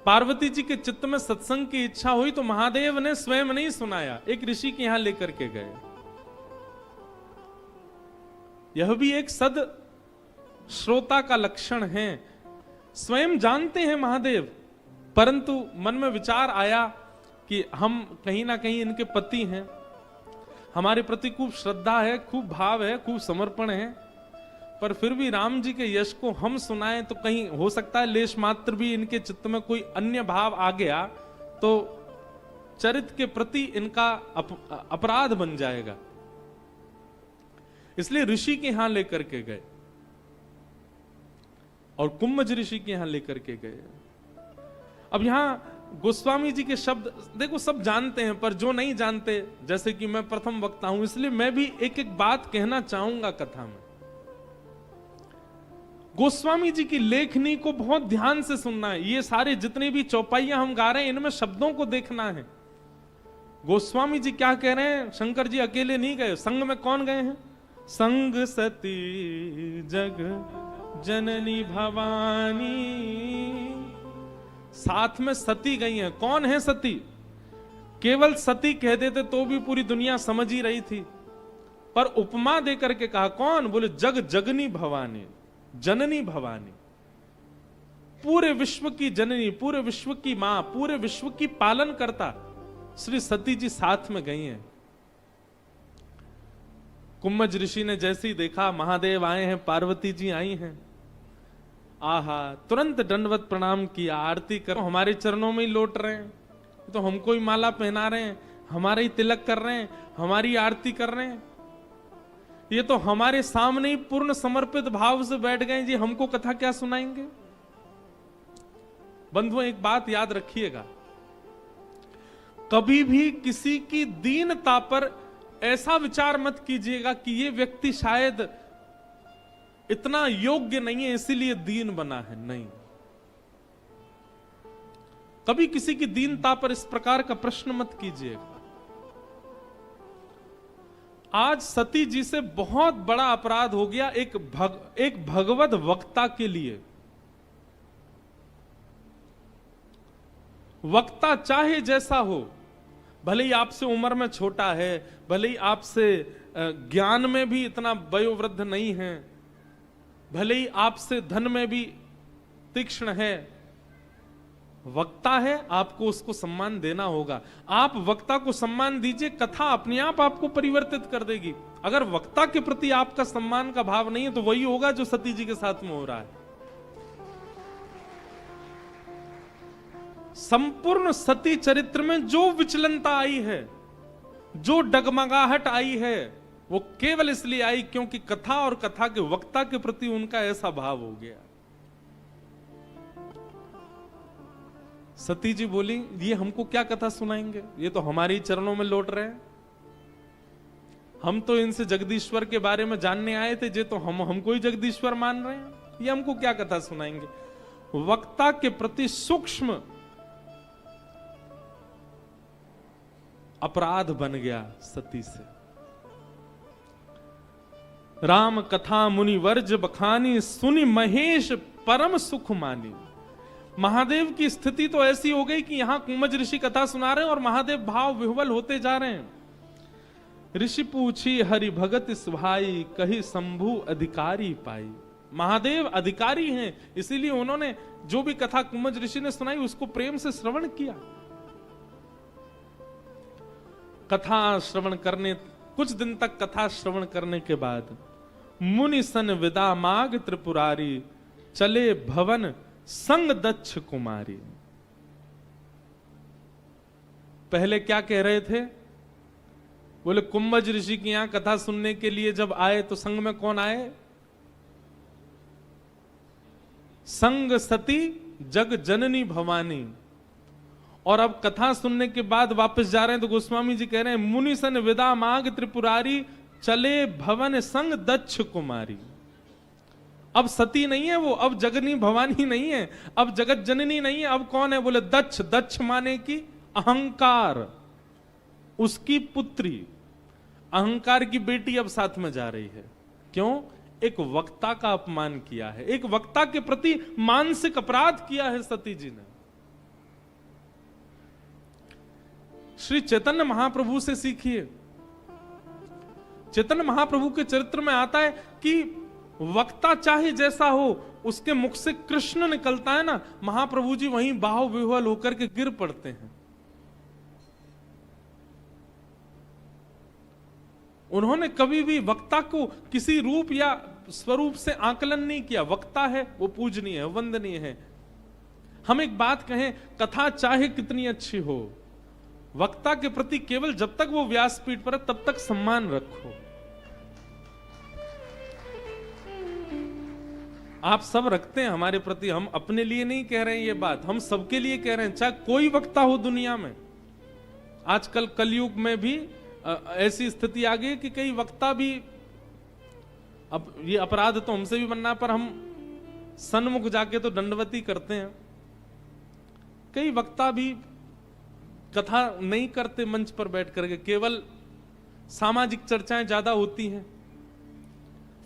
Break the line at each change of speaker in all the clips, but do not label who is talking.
पार्वती जी के चित्त में सत्संग की इच्छा हुई तो महादेव ने स्वयं नहीं सुनाया, एक ऋषि के यहां लेकर के गए। यह भी एक सद श्रोता का लक्षण है। स्वयं जानते हैं महादेव, परंतु मन में विचार आया कि हम कहीं ना कहीं इनके पति हैं, हमारे प्रति खूब श्रद्धा है, खूब भाव है, खूब समर्पण है, पर फिर भी राम जी के यश को हम सुनाएं तो कहीं हो सकता है लेश मात्र भी इनके चित्त में कोई अन्य भाव आ गया तो चरित्र के प्रति इनका अपराध बन जाएगा। इसलिए ऋषि के यहां लेकर के गए और कुम्भज ऋषि के यहां लेकर के गए। अब यहां गोस्वामी जी के शब्द देखो, सब जानते हैं, पर जो नहीं जानते, जैसे कि मैं प्रथम वक्ता हूं, इसलिए मैं भी एक एक बात कहना चाहूंगा कथा में। गोस्वामी जी की लेखनी को बहुत ध्यान से सुनना है। ये सारे जितने भी चौपाइयां हम गा रहे हैं, इनमें शब्दों को देखना है। गोस्वामी जी क्या कह रहे हैं? शंकर जी अकेले नहीं गए, संग में कौन गए हैं? संग सती जग जननी भवानी, साथ में सती गई हैं। कौन है सती? केवल सती कह देते तो भी पूरी दुनिया समझ ही रही थी, पर उपमा देकर के कहा कौन? बोले जग जगनी भवानी, जननी भवानी, पूरे विश्व की जननी, पूरे विश्व की मां, पूरे विश्व की पालन करता श्री सती जी साथ में गई हैं। कुम्भज ऋषि ने जैसे ही देखा महादेव आए हैं, पार्वती जी आई हैं, आहा, तुरंत दंडवत प्रणाम किया, आरती करो, हमारे चरणों में ही लौट रहे हैं, तो हमको ही माला पहना रहे हैं, हमारे ही तिलक कर रहे हैं, हमारी आरती कर रहे हैं, ये तो हमारे सामने ही पूर्ण समर्पित भाव से बैठ गए जी, हमको कथा क्या सुनाएंगे? बंधुओं, एक बात याद रखिएगा, कभी भी किसी की दीनता पर ऐसा विचार मत कीजिएगा कि ये व्यक्ति शायद इतना योग्य नहीं है इसीलिए दीन बना है। नहीं, कभी किसी की दीनता पर इस प्रकार का प्रश्न मत कीजिएगा। आज सती जी से बहुत बड़ा अपराध हो गया एक भगवत वक्ता के लिए। वक्ता चाहे जैसा हो, भले ही आपसे उम्र में छोटा है, भले ही आपसे ज्ञान में भी इतना वयोवृद्ध नहीं है, भले ही आपसे धन में भी तीक्ष्ण है, वक्ता है, आपको उसको सम्मान देना होगा। आप वक्ता को सम्मान दीजिए, कथा अपने आप आपको परिवर्तित कर देगी। अगर वक्ता के प्रति आपका सम्मान का भाव नहीं है तो वही होगा जो सती जी के साथ में हो रहा है। संपूर्ण सती चरित्र में जो विचलनता आई है, जो डगमगाहट आई है, वो केवल इसलिए आई क्योंकि कथा और कथा के वक्ता के प्रति उनका ऐसा भाव हो गया। सती जी बोली, ये हमको क्या कथा सुनाएंगे, ये तो हमारे ही चरणों में लौट रहे हैं, हम तो इनसे जगदीश्वर के बारे में जानने आए थे, जे तो हमको ही जगदीश्वर मान रहे हैं, ये हमको क्या कथा सुनाएंगे। वक्ता के प्रति सूक्ष्म अपराध बन गया सती से। राम कथा मुनि वर्ज बखानी, सुनि महेश परम सुख मानी। महादेव की स्थिति तो ऐसी हो गई कि यहां कुम्भज ऋषि कथा सुना रहे हैं और महादेव भाव विह्वल होते जा रहे हैं। ऋषि पूछी हरि भगत सुभाई, कही शंभु अधिकारी पाई। महादेव अधिकारी हैं, इसीलिए उन्होंने जो भी कथा कुम्भज ऋषि ने सुनाई उसको प्रेम से श्रवण किया। कथा श्रवण करने, कुछ दिन तक कथा श्रवण करने के बाद मुनि सन विदा माग त्रिपुरारी, चले भवन संग दक्ष कुमारी। पहले क्या कह रहे थे? बोले कुम्भज ऋषि की यहां कथा सुनने के लिए जब आए तो संग में कौन आए? संग सती जग जननी भवानी। और अब कथा सुनने के बाद वापस जा रहे हैं तो गोस्वामी जी कह रहे हैं मुनि सन विदा माग त्रिपुरारी, चले भवन संग दक्ष कुमारी। अब सती नहीं है वो, अब जगनी भवानी नहीं है, अब जगत जननी नहीं है, अब कौन है? बोले दक्ष। दक्ष माने की अहंकार, उसकी पुत्री, अहंकार की बेटी अब साथ में जा रही है। क्यों? एक वक्ता का अपमान किया है, एक वक्ता के प्रति मानसिक अपराध किया है सती जी ने। श्री चैतन्य महाप्रभु से सीखिए। चैतन्य महाप्रभु के चरित्र में आता है कि वक्ता चाहे जैसा हो, उसके मुख से कृष्ण निकलता है ना, महाप्रभु जी वहीं बाहु विह्वल होकर के गिर पड़ते हैं। उन्होंने कभी भी वक्ता को किसी रूप या स्वरूप से आकलन नहीं किया। वक्ता है वो पूजनीय है, वंदनीय है। हम एक बात कहें, कथा चाहे कितनी अच्छी हो, वक्ता के प्रति केवल जब तक वो व्यासपीठ पर है तब तक सम्मान रखो। आप सब रखते हैं हमारे प्रति, हम अपने लिए नहीं कह रहे हैं ये बात, हम सबके लिए कह रहे हैं, चाहे कोई वक्ता हो दुनिया में। आजकल कलयुग में भी ऐसी स्थिति आ गई कि कई वक्ता भी, अब ये अपराध तो हमसे भी बनना, पर हम सन्मुख जाके तो दंडवती करते हैं। कई वक्ता भी कथा नहीं करते मंच पर बैठ करके, केवल सामाजिक चर्चाएं ज्यादा होती हैं,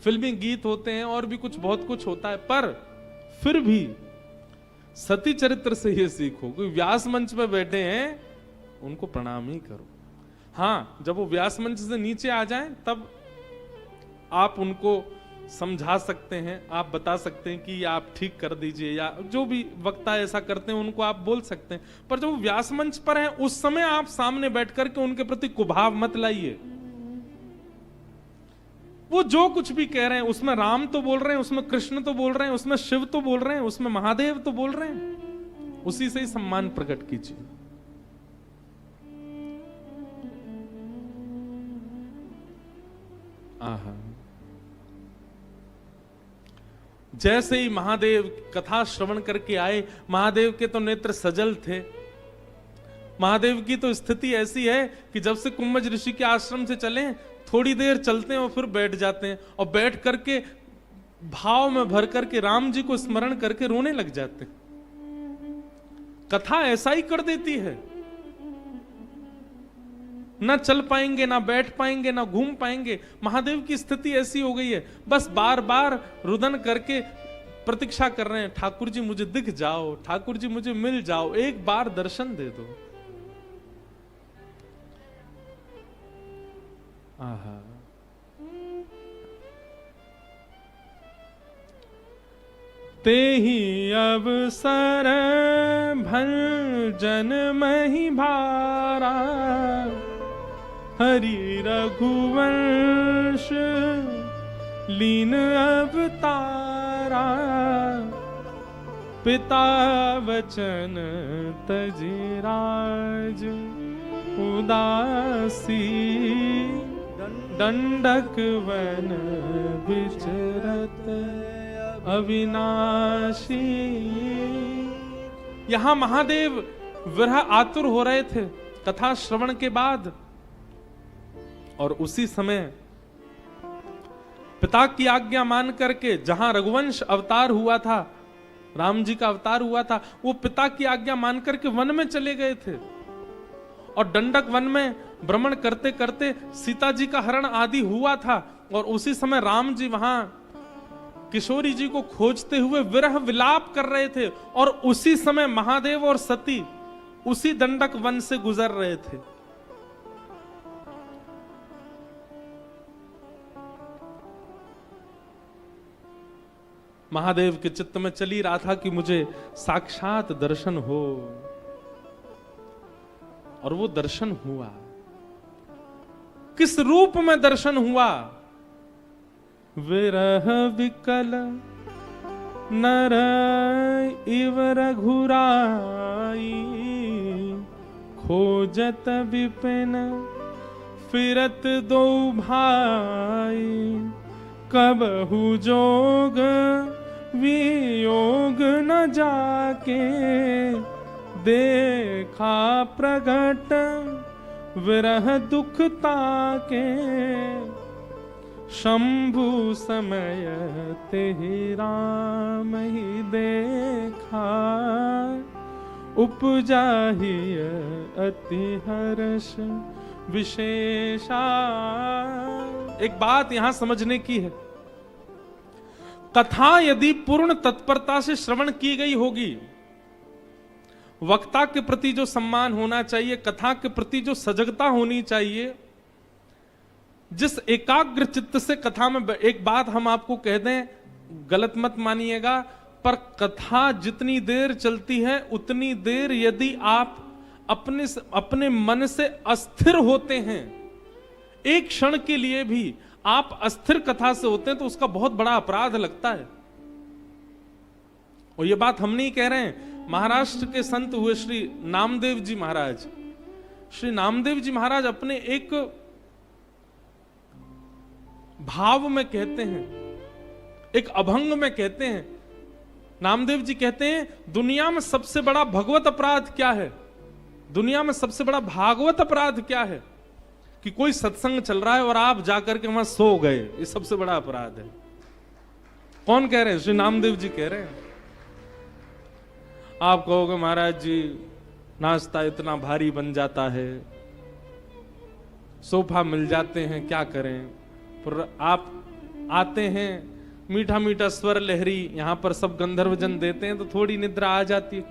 फिल्मी गीत होते हैं और भी कुछ बहुत कुछ होता है। पर फिर भी सती चरित्र से ये सीखो, कोई व्यास मंच पर बैठे हैं उनको प्रणाम ही करो। हाँ, जब वो व्यास मंच से नीचे आ जाएं तब आप उनको समझा सकते हैं, आप बता सकते हैं कि आप ठीक कर दीजिए, या जो भी वक्ता ऐसा करते हैं उनको आप बोल सकते हैं। पर जब वो व्यास मंच पर हैं उस समय आप सामने बैठ करके उनके प्रति कुभाव मत लाइए। वो जो कुछ भी कह रहे हैं उसमें राम तो बोल रहे हैं, उसमें कृष्ण तो बोल रहे हैं, उसमें शिव तो बोल रहे हैं, उसमें महादेव तो बोल रहे हैं, उसी से ही सम्मान प्रकट कीजिए। आहा, जैसे ही महादेव कथा श्रवण करके आए, महादेव के तो नेत्र सजल थे। महादेव की तो स्थिति ऐसी है कि जब से कुंभज ऋषि के आश्रम से चले, थोड़ी देर चलते हैं और फिर बैठ जाते हैं, और बैठ करके भाव में भर करके राम जी को स्मरण करके रोने लग जाते हैं। कथा ऐसा ही कर देती है, ना चल पाएंगे, ना बैठ पाएंगे, ना घूम पाएंगे। महादेव की स्थिति ऐसी हो गई है, बस बार बार रुदन करके प्रतीक्षा कर रहे हैं, ठाकुर जी मुझे दिख जाओ, ठाकुर जी मुझे मिल जाओ, एक बार दर्शन दे दो। आहा, ते ही अवसर भंजन मही भारा, हरि रघुवंश लीन अवतारा, पिता वचन तजि राज उदासी, दंडक वन विचरत अविनाशी। यहां महादेव विरह आतुर हो रहे थे कथा श्रवण के बाद, और उसी समय पिता की आज्ञा मान करके जहां रघुवंश अवतार हुआ था, राम जी का अवतार हुआ था, वो पिता की आज्ञा मान करके वन में चले गए थे। और दंडक वन में भ्रमण करते करते सीता जी का हरण आदि हुआ था, और उसी समय राम जी वहां किशोरी जी को खोजते हुए विरह विलाप कर रहे थे, और उसी समय महादेव और सती उसी दंडक वन से गुजर रहे थे। महादेव के चित्त में चली रहा था कि मुझे साक्षात दर्शन हो, और वो दर्शन हुआ। किस रूप में दर्शन हुआ? विरह विकल नर इव रघुराई, खोजत विपिन फिरत दो भाई, कबहु जोग वियोग न जाके, देखा प्रगट विरह दुख ताके, शंभु समय तेहि राम ही देखा, उपजाहि अति हर्ष विशेषा। एक बात यहां समझने की है, कथा यदि पूर्ण तत्परता से श्रवण की गई होगी, वक्ता के प्रति जो सम्मान होना चाहिए, कथा के प्रति जो सजगता होनी चाहिए, जिस एकाग्र चित्त से कथा में, एक बात हम आपको कह दें, गलत मत मानिएगा, पर कथा जितनी देर चलती है उतनी देर यदि आप अपने मन से अस्थिर होते हैं, एक क्षण के लिए भी आप अस्थिर कथा से होते हैं, तो उसका बहुत बड़ा अपराध लगता है। और ये बात हम नहीं कह रहे हैं, महाराष्ट्र के संत हुए श्री नामदेव जी महाराज। श्री नामदेव जी महाराज अपने एक भाव में कहते हैं, एक अभंग में कहते हैं, नामदेव जी कहते हैं, दुनिया में सबसे बड़ा भगवत अपराध क्या है, दुनिया में सबसे बड़ा भागवत अपराध क्या है, कि कोई सत्संग चल रहा है और आप जाकर के वहां सो गए, ये सबसे बड़ा अपराध है। कौन कह रहे हैं? श्री नामदेव जी कह रहे हैं। आप कहोगे महाराज जी नाश्ता इतना भारी बन जाता है, सोफा मिल जाते हैं, क्या करें, पर आप आते हैं, मीठा मीठा स्वर लहरी, यहां पर सब गंधर्व जन देते हैं, तो थोड़ी निद्रा आ जाती है।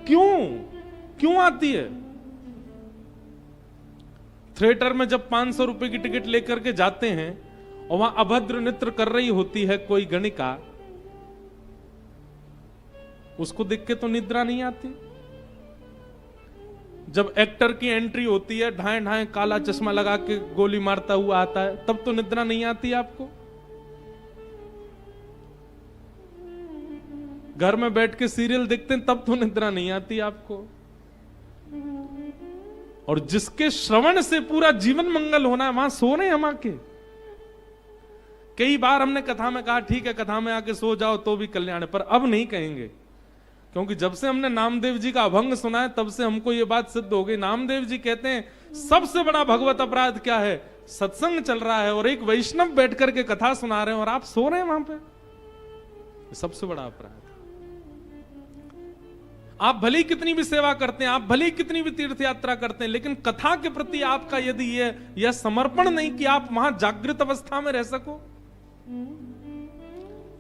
क्यों आती है? थिएटर में जब 500 रुपए की टिकट लेकर के जाते हैं और वहां अभद्र नृत्य कर रही होती है कोई गणिका, उसको देख के तो निद्रा नहीं आती। जब एक्टर की एंट्री होती है, ढाए ढाए काला चश्मा लगा के गोली मारता हुआ आता है, तब तो निद्रा नहीं आती आपको। घर में बैठ के सीरियल देखते हैं, तब तो निद्रा नहीं आती आपको। और जिसके श्रवण से पूरा जीवन मंगल होना है, वहां सो रहे हम आके। कई बार हमने कथा में कहा ठीक है कथा में आके सो जाओ तो भी कल्याण है, पर अब नहीं कहेंगे, क्योंकि जब से हमने नामदेव जी का अभंग सुना है तब से हमको ये बात सिद्ध हो गई। नामदेव जी कहते हैं सबसे बड़ा भगवत अपराध क्या है? सत्संग चल रहा है और एक वैष्णव बैठ करके कथा सुना रहे हैं और आप सो रहे हैं वहां पे, सबसे बड़ा अपराध। आप भले ही कितनी भी सेवा करते हैं, आप भले ही कितनी भी तीर्थ यात्रा करते हैं, लेकिन कथा के प्रति आपका यदि यह समर्पण नहीं कि आप वहां जागृत अवस्था में रह सको।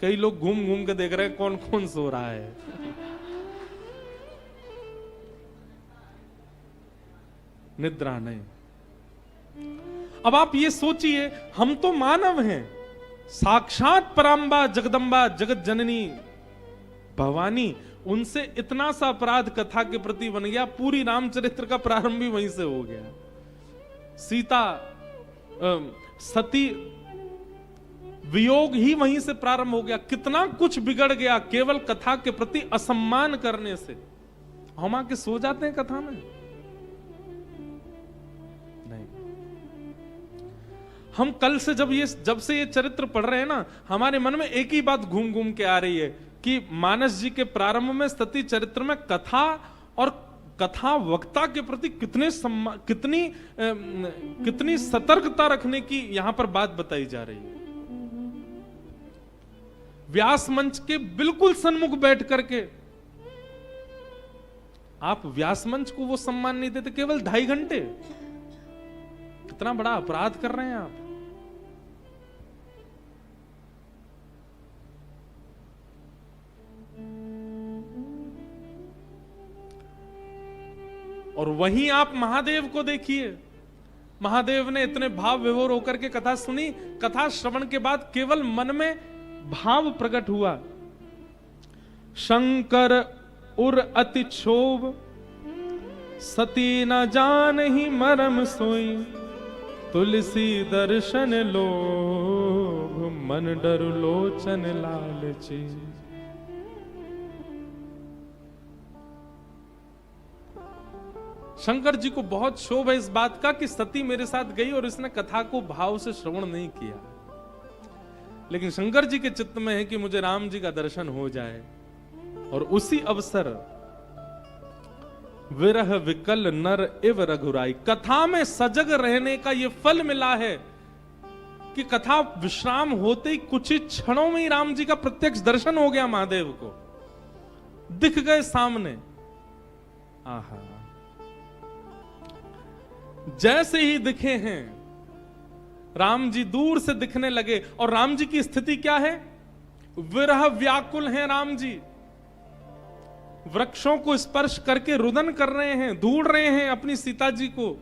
कई लोग घूम घूम के देख रहे हैं कौन कौन सो रहा है। निद्रा नहीं। अब आप ये सोचिए, हम तो मानव हैं, साक्षात पराम्बा जगदम्बा जगत जननी भवानी, उनसे इतना सा अपराध कथा के प्रति बन गया। पूरी रामचरित्र का प्रारंभ भी वहीं से हो गया। सीता सती वियोग ही वहीं से प्रारंभ हो गया। कितना कुछ बिगड़ गया केवल कथा के प्रति असम्मान करने से। हम आके सो जाते हैं कथा में? नहीं। हम कल से जब से ये चरित्र पढ़ रहे हैं ना, हमारे मन में एक ही बात घूम घूम के आ रही है कि मानस जी के प्रारंभ में सती चरित्र में कथा और कथा वक्ता के प्रति कितनी सतर्कता रखने की यहां पर बात बताई जा रही है। व्यास मंच के बिल्कुल सन्मुख बैठ करके आप व्यास मंच को वो सम्मान नहीं देते, केवल 2.5 घंटे। कितना बड़ा अपराध कर रहे हैं आप। और वहीं आप महादेव को देखिए, महादेव ने इतने भाव विभोर होकर के कथा सुनी। कथा श्रवण के बाद केवल मन में भाव प्रकट हुआ। शंकर उर अति क्षोभ, सती न जान ही मरम सोई, तुलसी दर्शन लोभ, मन डरु लोचन लालची। शंकर जी को बहुत क्षोभ है इस बात का कि सती मेरे साथ गई और इसने कथा को भाव से श्रवण नहीं किया। लेकिन शंकर जी के चित्त में है कि मुझे राम जी का दर्शन हो जाए। और उसी अवसर विरह विकल नर इव रघुराई, कथा में सजग रहने का यह फल मिला है कि कथा विश्राम होते ही कुछ ही क्षणों में ही राम जी का प्रत्यक्ष दर्शन हो गया। महादेव को दिख गए सामने। आहा, जैसे ही दिखे हैं राम जी दूर से दिखने लगे। और राम जी की स्थिति क्या है? विरह व्याकुल हैं राम जी। वृक्षों को स्पर्श करके रुदन कर रहे हैं, ढूंढ रहे हैं अपनी सीता जी को।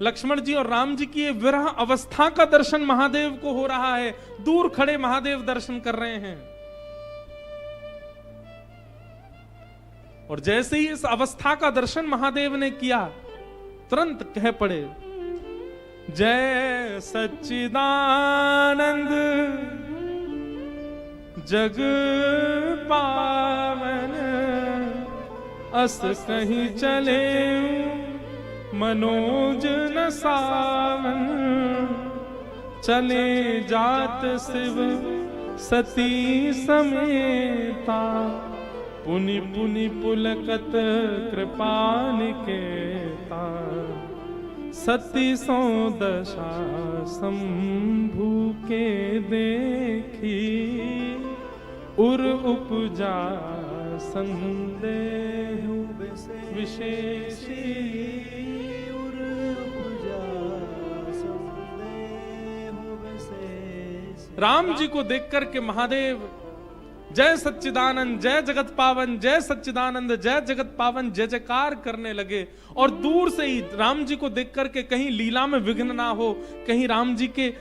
लक्ष्मण जी और राम जी की ये विरह अवस्था का दर्शन महादेव को हो रहा है। दूर खड़े महादेव दर्शन कर रहे हैं। और जैसे ही इस अवस्था का दर्शन महादेव ने किया, तुरंत कह पड़े, जय सच्चिदानंद जग पावन, अस कहीं चले मनोज न सावन, चले जात शिव सती समेता, पुनि पुनि पुलकत कृपा निकेता, सती सो दशा शंभु के देखी, उर उपजा संदेह विशेषी, उर उपजा संदेह विशेषी। राम जी को देख करके महादेव जय सच्चिदानंद जय जगत पावन, जय सच्चिदानंद जय जगत पावन जय जयकार करने लगे। और दूर से ही राम जी को देख करके कहीं लीला में विघ्न ना हो, कहीं राम जी के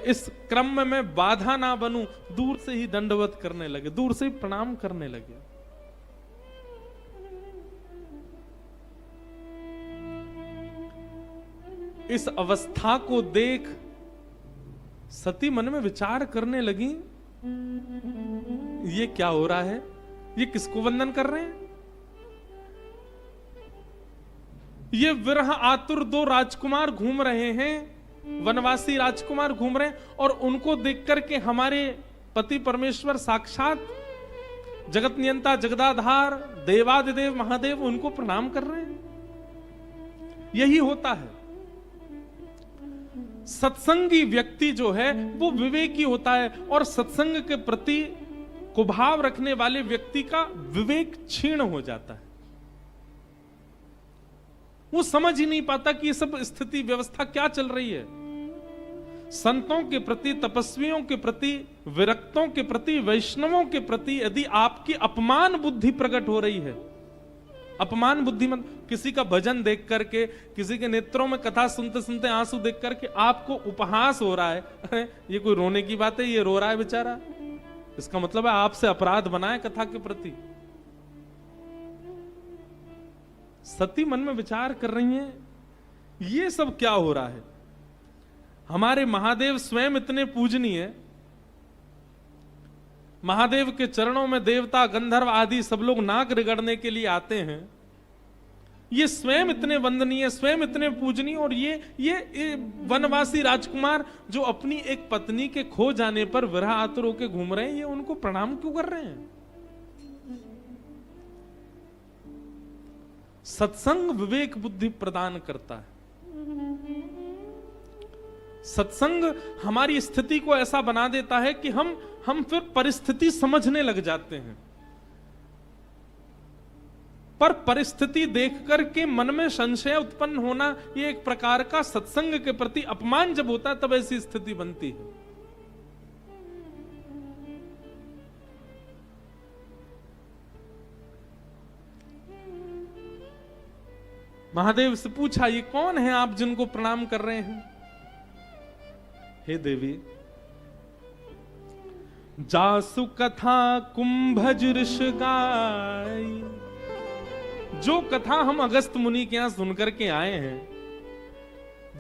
इस क्रम में बाधा ना बनूं, दूर से ही दंडवत करने लगे, दूर से ही प्रणाम करने लगे। इस अवस्था को देख सती मन में विचार करने लगी, ये क्या हो रहा है, ये किसको वंदन कर रहे हैं? ये विरह आतुर दो राजकुमार घूम रहे हैं, वनवासी राजकुमार घूम रहे हैं, और उनको देख करके हमारे पति परमेश्वर साक्षात जगत नियंता जगदाधार देवादिदेव महादेव उनको प्रणाम कर रहे हैं। यही होता है, सत्संगी व्यक्ति जो है वो विवेकी होता है, और सत्संग के प्रति कुभाव रखने वाले व्यक्ति का विवेक क्षीण हो जाता है। वो समझ ही नहीं पाता कि ये सब स्थिति व्यवस्था क्या चल रही है। संतों के प्रति, तपस्वियों के प्रति, विरक्तों के प्रति, वैष्णवों के प्रति यदि आपकी अपमान बुद्धि प्रकट हो रही है, अपमान बुद्धि मत, किसी का भजन देख करके, किसी के नेत्रों में कथा सुनते सुनते आंसू देख करके आपको उपहास हो रहा है, ये कोई रोने की बात है, ये रो रहा है बेचारा, इसका मतलब है आपसे अपराध बना है कथा के प्रति। सती मन में विचार कर रही हैं, ये सब क्या हो रहा है? हमारे महादेव स्वयं इतने पूजनीय है, महादेव के चरणों में देवता गंधर्व आदि सब लोग नाक रगड़ने के लिए आते हैं, ये स्वयं इतने वंदनीय, स्वयं इतने पूजनीय, और ये वनवासी राजकुमार जो अपनी एक पत्नी के खो जाने पर विरह आतुर होकर घूम रहे हैं, ये उनको प्रणाम क्यों कर रहे हैं? सत्संग विवेक बुद्धि प्रदान करता है। सत्संग हमारी स्थिति को ऐसा बना देता है कि हम फिर परिस्थिति समझने लग जाते हैं, पर परिस्थिति देख करके मन में संशय उत्पन्न होना, ये एक प्रकार का सत्संग के प्रति अपमान जब होता है तब ऐसी स्थिति बनती है। महादेव से पूछा, ये कौन है आप जिनको प्रणाम कर रहे हैं? हे देवी, जासु कथा कुंभज ऋष गाय, जो कथा हम अगस्त मुनि के यहां सुनकर के आए हैं,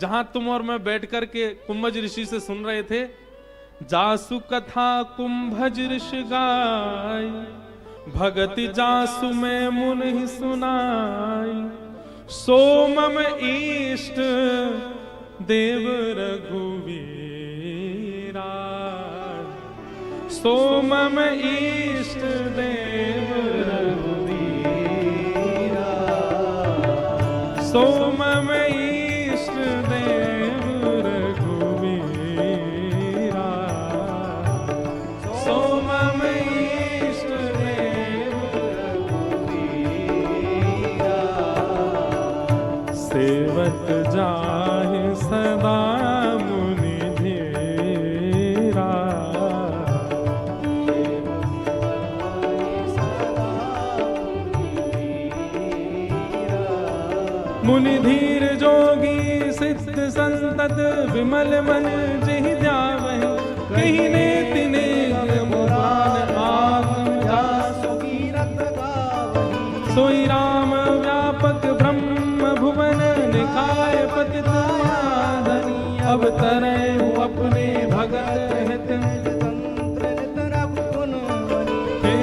जहां तुम और मैं बैठ करके कुंभज ऋषि से सुन रहे थे, जासु कथा कुंभज ऋष गाय, भगति जासु में मुनि सुनाई, सोमम इष्ट देव रघुवीरा, सोमम इष्ट देव रघुवीरा, सोमम इष्ट देव रघुवीरा, सोमम इष्ट देव रघुवीरा, सेवक जाहि सदा मुनि धीरा, मुनि धीर जोगी सिद्ध संतत विमल मन जिहि ध्यावहि कहीं नेति नेक मुरान आगम जासु कीरत गावहि सोई राम व्यापक ब्रह्म भुवन निकाय पतित धनी अब तरय अपने भगत हित हे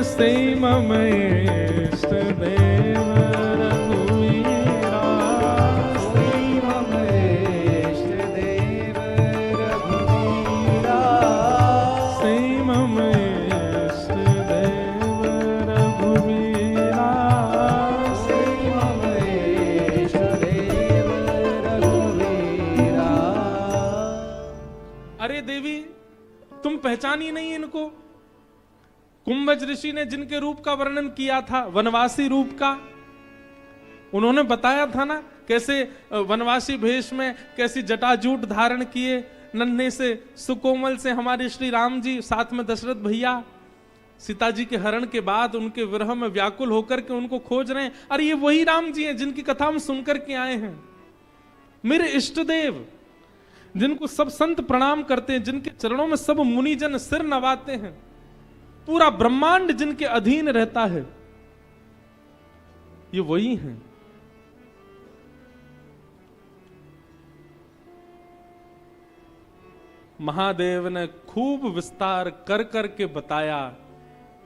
से मम इष्ट देव रघुवीरा से मम इष्ट देव रघुवीरा से मम इष्ट देव रघुवीरा से मम इष्ट देव रघुवीरा। अरे देवी, तुम पहचानी नहीं इनको? कुंभज ऋषि ने जिनके रूप का वर्णन किया था, वनवासी रूप का, उन्होंने बताया था ना कैसे वनवासी भेष में कैसी जटाजूट धारण किए, नन्हे से सुकोमल से हमारे श्री राम जी, साथ में दशरथ भैया सीता जी के हरण के बाद उनके विरह में व्याकुल होकर के उनको खोज रहे हैं। अरे ये वही राम जी हैं जिनकी कथा हम सुनकर के आए हैं। मेरे इष्ट देव, जिनको सब संत प्रणाम करते हैं, जिनके चरणों में सब मुनिजन सिर नवाते हैं, पूरा ब्रह्मांड जिनके अधीन रहता है, ये वही हैं। महादेव ने खूब विस्तार कर कर के बताया,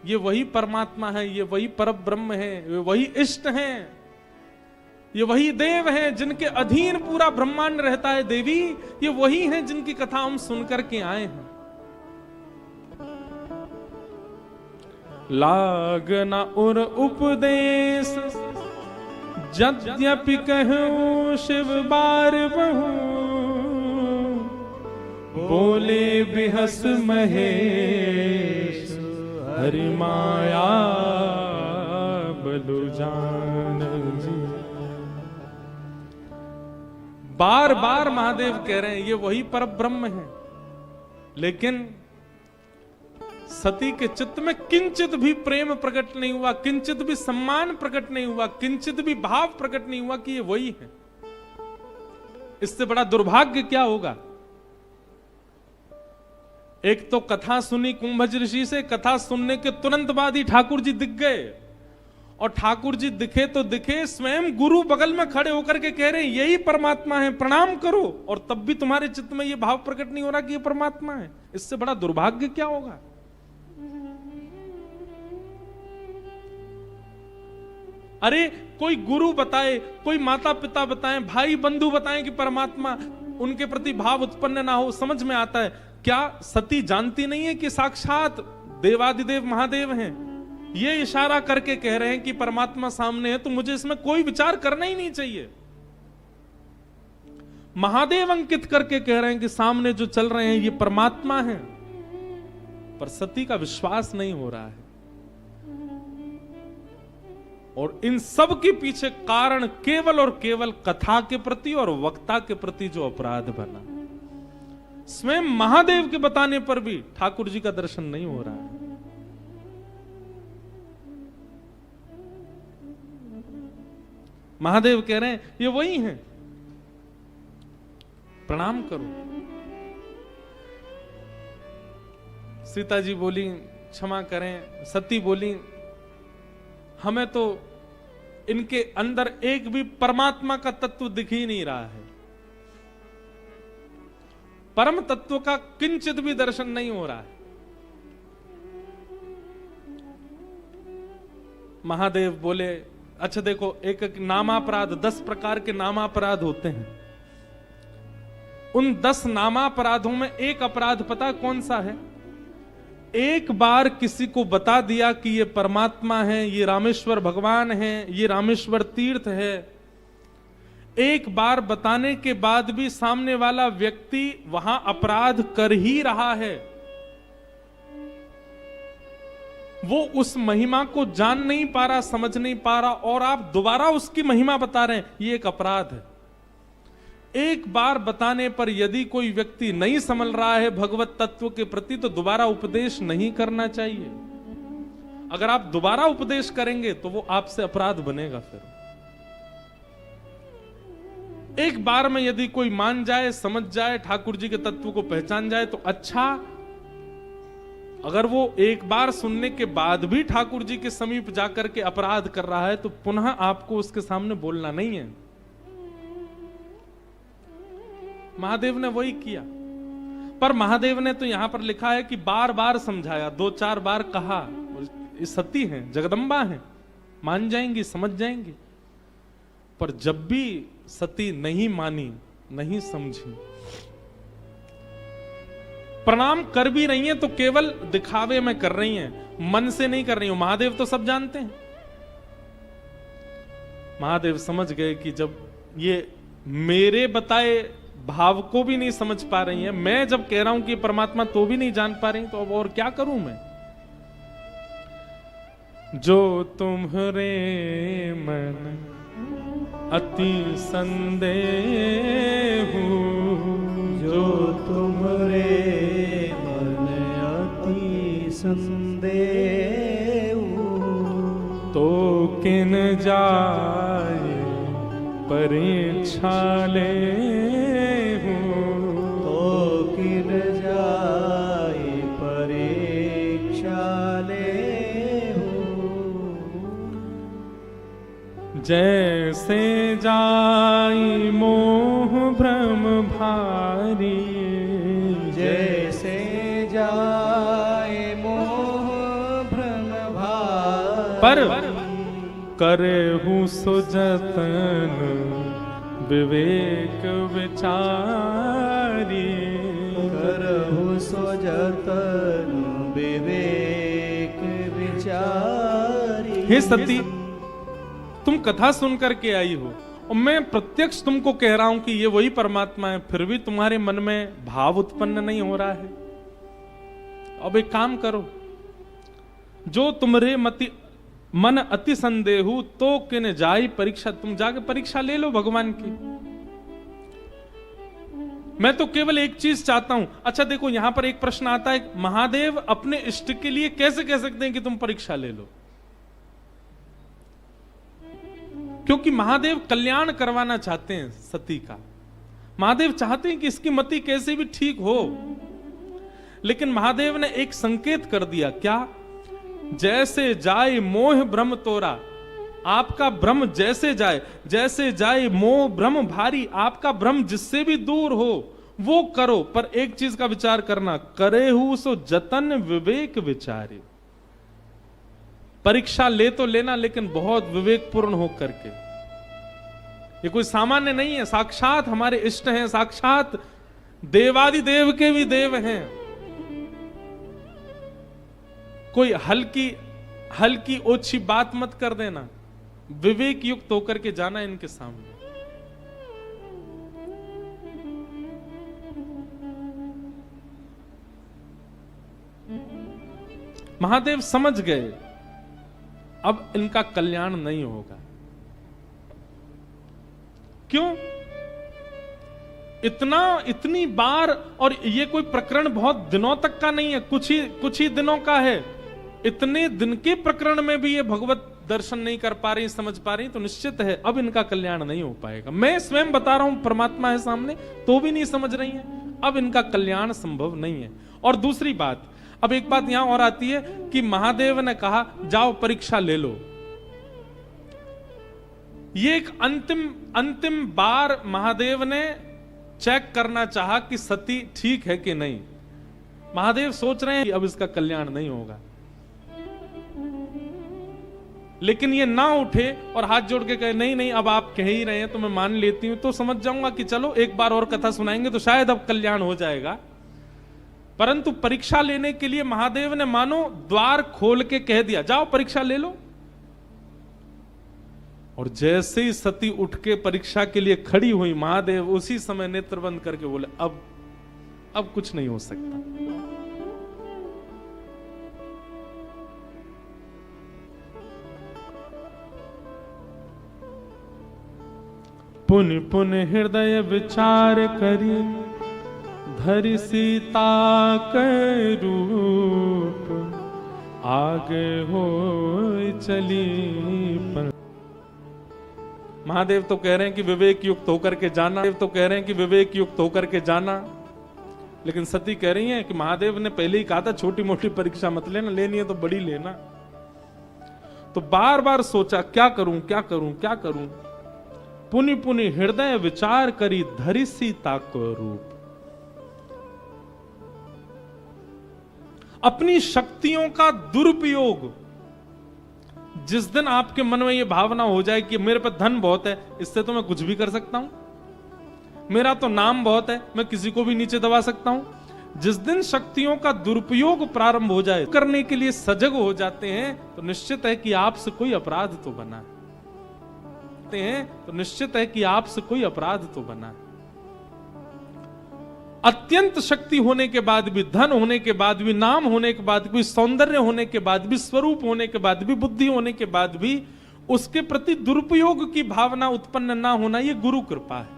ये वही परमात्मा है, ये वही परम ब्रह्म है, ये वही इष्ट हैं, ये वही देव हैं जिनके अधीन पूरा ब्रह्मांड रहता है। देवी, ये वही हैं जिनकी कथा हम सुनकर के आए हैं। लागना उर उपदेश यद्यपि कहूं शिव बार बहु बोले बिहस महेश हरि माया बलु जान जी। बार बार महादेव कह रहे हैं ये वही परब्रह्म है, लेकिन सती के चित्त में किंचित भी प्रेम प्रकट नहीं हुआ, किंचित भी सम्मान प्रकट नहीं हुआ, किंचित भी भाव प्रकट नहीं हुआ कि ये वही है। इससे बड़ा दुर्भाग्य क्या होगा? एक तो कथा सुनी कुंभज ऋषि से, कथा सुनने के तुरंत बाद ही ठाकुर जी दिख गए, और ठाकुर जी दिखे तो दिखे, स्वयं गुरु बगल में खड़े होकर के कह रहे हैं यही परमात्मा है, प्रणाम करो, और तब भी तुम्हारे चित्त में ये भाव प्रकट नहीं हो रहा कि ये परमात्मा है। इससे बड़ा दुर्भाग्य क्या होगा? अरे कोई गुरु बताए, कोई माता पिता बताएं, भाई बंधु बताएं कि परमात्मा, उनके प्रति भाव उत्पन्न ना हो, समझ में आता है। क्या सती जानती नहीं है कि साक्षात देवादिदेव महादेव हैं? ये इशारा करके कह रहे हैं कि परमात्मा सामने है, तो मुझे इसमें कोई विचार करना ही नहीं चाहिए। महादेव अंकित करके कह रहे हैं कि सामने जो चल रहे हैं ये परमात्मा है, पर सती का विश्वास नहीं हो रहा है। और इन सब के पीछे कारण केवल और केवल कथा के प्रति और वक्ता के प्रति जो अपराध बना, स्वयं महादेव के बताने पर भी ठाकुर जी का दर्शन नहीं हो रहा है। महादेव कह रहे हैं ये वही हैं, प्रणाम करो। सीता जी बोली क्षमा करें, सती बोली हमें तो इनके अंदर एक भी परमात्मा का तत्व दिख ही नहीं रहा है, परम तत्व का किंचित भी दर्शन नहीं हो रहा है। महादेव बोले अच्छा देखो, एक एक नामापराध, 10 प्रकार के नामापराध होते हैं। उन 10 नामापराधों में एक अपराध पता कौन सा है? एक बार किसी को बता दिया कि ये परमात्मा है, ये रामेश्वर भगवान है, ये रामेश्वर तीर्थ है, एक बार बताने के बाद भी सामने वाला व्यक्ति वहां अपराध कर ही रहा है, वो उस महिमा को जान नहीं पा रहा, समझ नहीं पा रहा, और आप दोबारा उसकी महिमा बता रहे हैं, ये एक अपराध है। एक बार बताने पर यदि कोई व्यक्ति नहीं समझ रहा है भगवत तत्व के प्रति, तो दोबारा उपदेश नहीं करना चाहिए। अगर आप दोबारा उपदेश करेंगे तो वो आपसे अपराध बनेगा। फिर एक बार में यदि कोई मान जाए, समझ जाए, ठाकुर जी के तत्व को पहचान जाए तो अच्छा। अगर वो एक बार सुनने के बाद भी ठाकुर जी के समीप जाकर के अपराध कर रहा है तो पुनः आपको उसके सामने बोलना नहीं है। महादेव ने वही किया, पर महादेव ने तो यहां पर लिखा है कि बार बार समझाया, 2-4 बार कहा, ये सती हैं, जगदम्बा हैं, मान जाएंगी, समझ जाएंगी। पर जब भी सती नहीं मानी, नहीं समझी, प्रणाम कर भी रही हैं तो केवल दिखावे में कर रही हैं, मन से नहीं कर रही हूं। महादेव तो सब जानते हैं। महादेव समझ गए कि जब ये मेरे बताए भाव को भी नहीं समझ पा रही हैं, मैं जब कह रहा हूं कि परमात्मा तो भी नहीं जान पा रही, तो अब और क्या करूं मैं। जो तुम्हारे मन अति संदेह,
जो तुम्हारे मन अति संदेह,
तो किन जाए परीक्षा ले,
तो किन जाए परीक्षा ले।
जैसे जाई मोह भ्रम भारी,
जैसे जाए मोह भ्रम भारी,
पर करहु सो जतन विवेक विचारी,
करहु सो जतन विवेक विचारी।
हे सती, तुम कथा सुन करके आई हो और मैं प्रत्यक्ष तुमको कह रहा हूं कि ये वही परमात्मा है, फिर भी तुम्हारे मन में भाव उत्पन्न नहीं हो रहा है। अब एक काम करो, जो तुम्हारे मन अति संदेहु, तो किन जाई परीक्षा, तुम जाके परीक्षा ले लो भगवान की। मैं तो केवल एक चीज चाहता हूं। अच्छा देखो, यहां पर एक प्रश्न आता है, महादेव अपने इष्ट के लिए कैसे कह सकते हैं कि तुम परीक्षा ले लो? क्योंकि महादेव कल्याण करवाना चाहते हैं सती का। महादेव चाहते हैं कि इसकी मति कैसे भी ठीक हो, लेकिन महादेव ने एक संकेत कर दिया, क्या? जैसे जाए मोह भ्रम तोरा, आपका भ्रम जैसे जाए, जैसे जाए मोह भ्रम भारी, आपका भ्रम जिससे भी दूर हो वो करो, पर एक चीज का विचार करना, करे हु सो जतन विवेक विचारे। परीक्षा ले तो लेना, लेकिन बहुत विवेकपूर्ण हो करके। ये कोई सामान्य नहीं है, साक्षात हमारे इष्ट हैं, साक्षात देवादिदेव के भी देव हैं। कोई हल्की ओछी बात मत कर देना, विवेक युक्त होकर के जाना इनके सामने। महादेव समझ गए अब इनका कल्याण नहीं होगा। क्यों? इतनी बार, और ये कोई प्रकरण बहुत दिनों तक का नहीं है, कुछ ही दिनों का है। इतने दिन के प्रकरण में भी ये भगवत दर्शन नहीं कर पा रही, समझ पा रही, तो निश्चित है अब इनका कल्याण नहीं हो पाएगा। मैं स्वयं बता रहा हूं, परमात्मा है सामने, तो भी नहीं समझ रही है, अब इनका कल्याण संभव नहीं है। और दूसरी बात, अब एक बात यहां और आती है कि महादेव ने कहा जाओ परीक्षा ले लो। ये एक अंतिम बार महादेव ने चेक करना चाहा कि सती ठीक है कि नहीं। महादेव सोच रहे हैं कि अब इसका कल्याण नहीं होगा, लेकिन ये ना उठे और हाथ जोड़ के कहे नहीं नहीं अब आप कह ही रहे हैं तो मैं मान लेती हूं, तो समझ जाऊंगा कि चलो एक बार और कथा सुनाएंगे तो शायद अब कल्याण हो जाएगा। परंतु परीक्षा लेने के लिए महादेव ने मानो द्वार खोल के कह दिया जाओ परीक्षा ले लो। और जैसे ही सती उठ के परीक्षा के लिए खड़ी हुई, महादेव उसी समय नेत्र बंद करके बोले अब कुछ नहीं हो सकता। पुन पुन हृदय विचार करी, धरि सीता के रूप, आगे हो चली पर। महादेव तो कह रहे हैं कि विवेक युक्त होकर के जाना, देव तो कह रहे हैं कि विवेक युक्त होकर के जाना, लेकिन सती कह रही हैं कि महादेव ने पहले ही कहा था छोटी मोटी परीक्षा मत लेना, लेनी है तो बड़ी लेना। तो बार बार सोचा क्या करूं क्या करूं क्या करूं, पुनि पुनि हृदय विचार करी धरि सीता को रूप। अपनी शक्तियों का दुरुपयोग, जिस दिन आपके मन में यह भावना हो जाए कि मेरे पास धन बहुत है, इससे तो मैं कुछ भी कर सकता हूं, मेरा तो नाम बहुत है, मैं किसी को भी नीचे दबा सकता हूं, जिस दिन शक्तियों का दुरुपयोग प्रारंभ हो जाए, करने के लिए सजग हो जाते हैं, तो निश्चित है कि आपसे कोई अपराध तो बना है, तो निश्चित है कि आपसे कोई अपराध तो बना है। अत्यंत शक्ति होने के बाद भी, धन होने के बाद भी, नाम होने के बाद भी, सौंदर्य होने के बाद भी, स्वरूप होने के बाद भी, बुद्धि होने के बाद भी उसके प्रति दुरुपयोग की भावना उत्पन्न ना होना, यह गुरु कृपा है।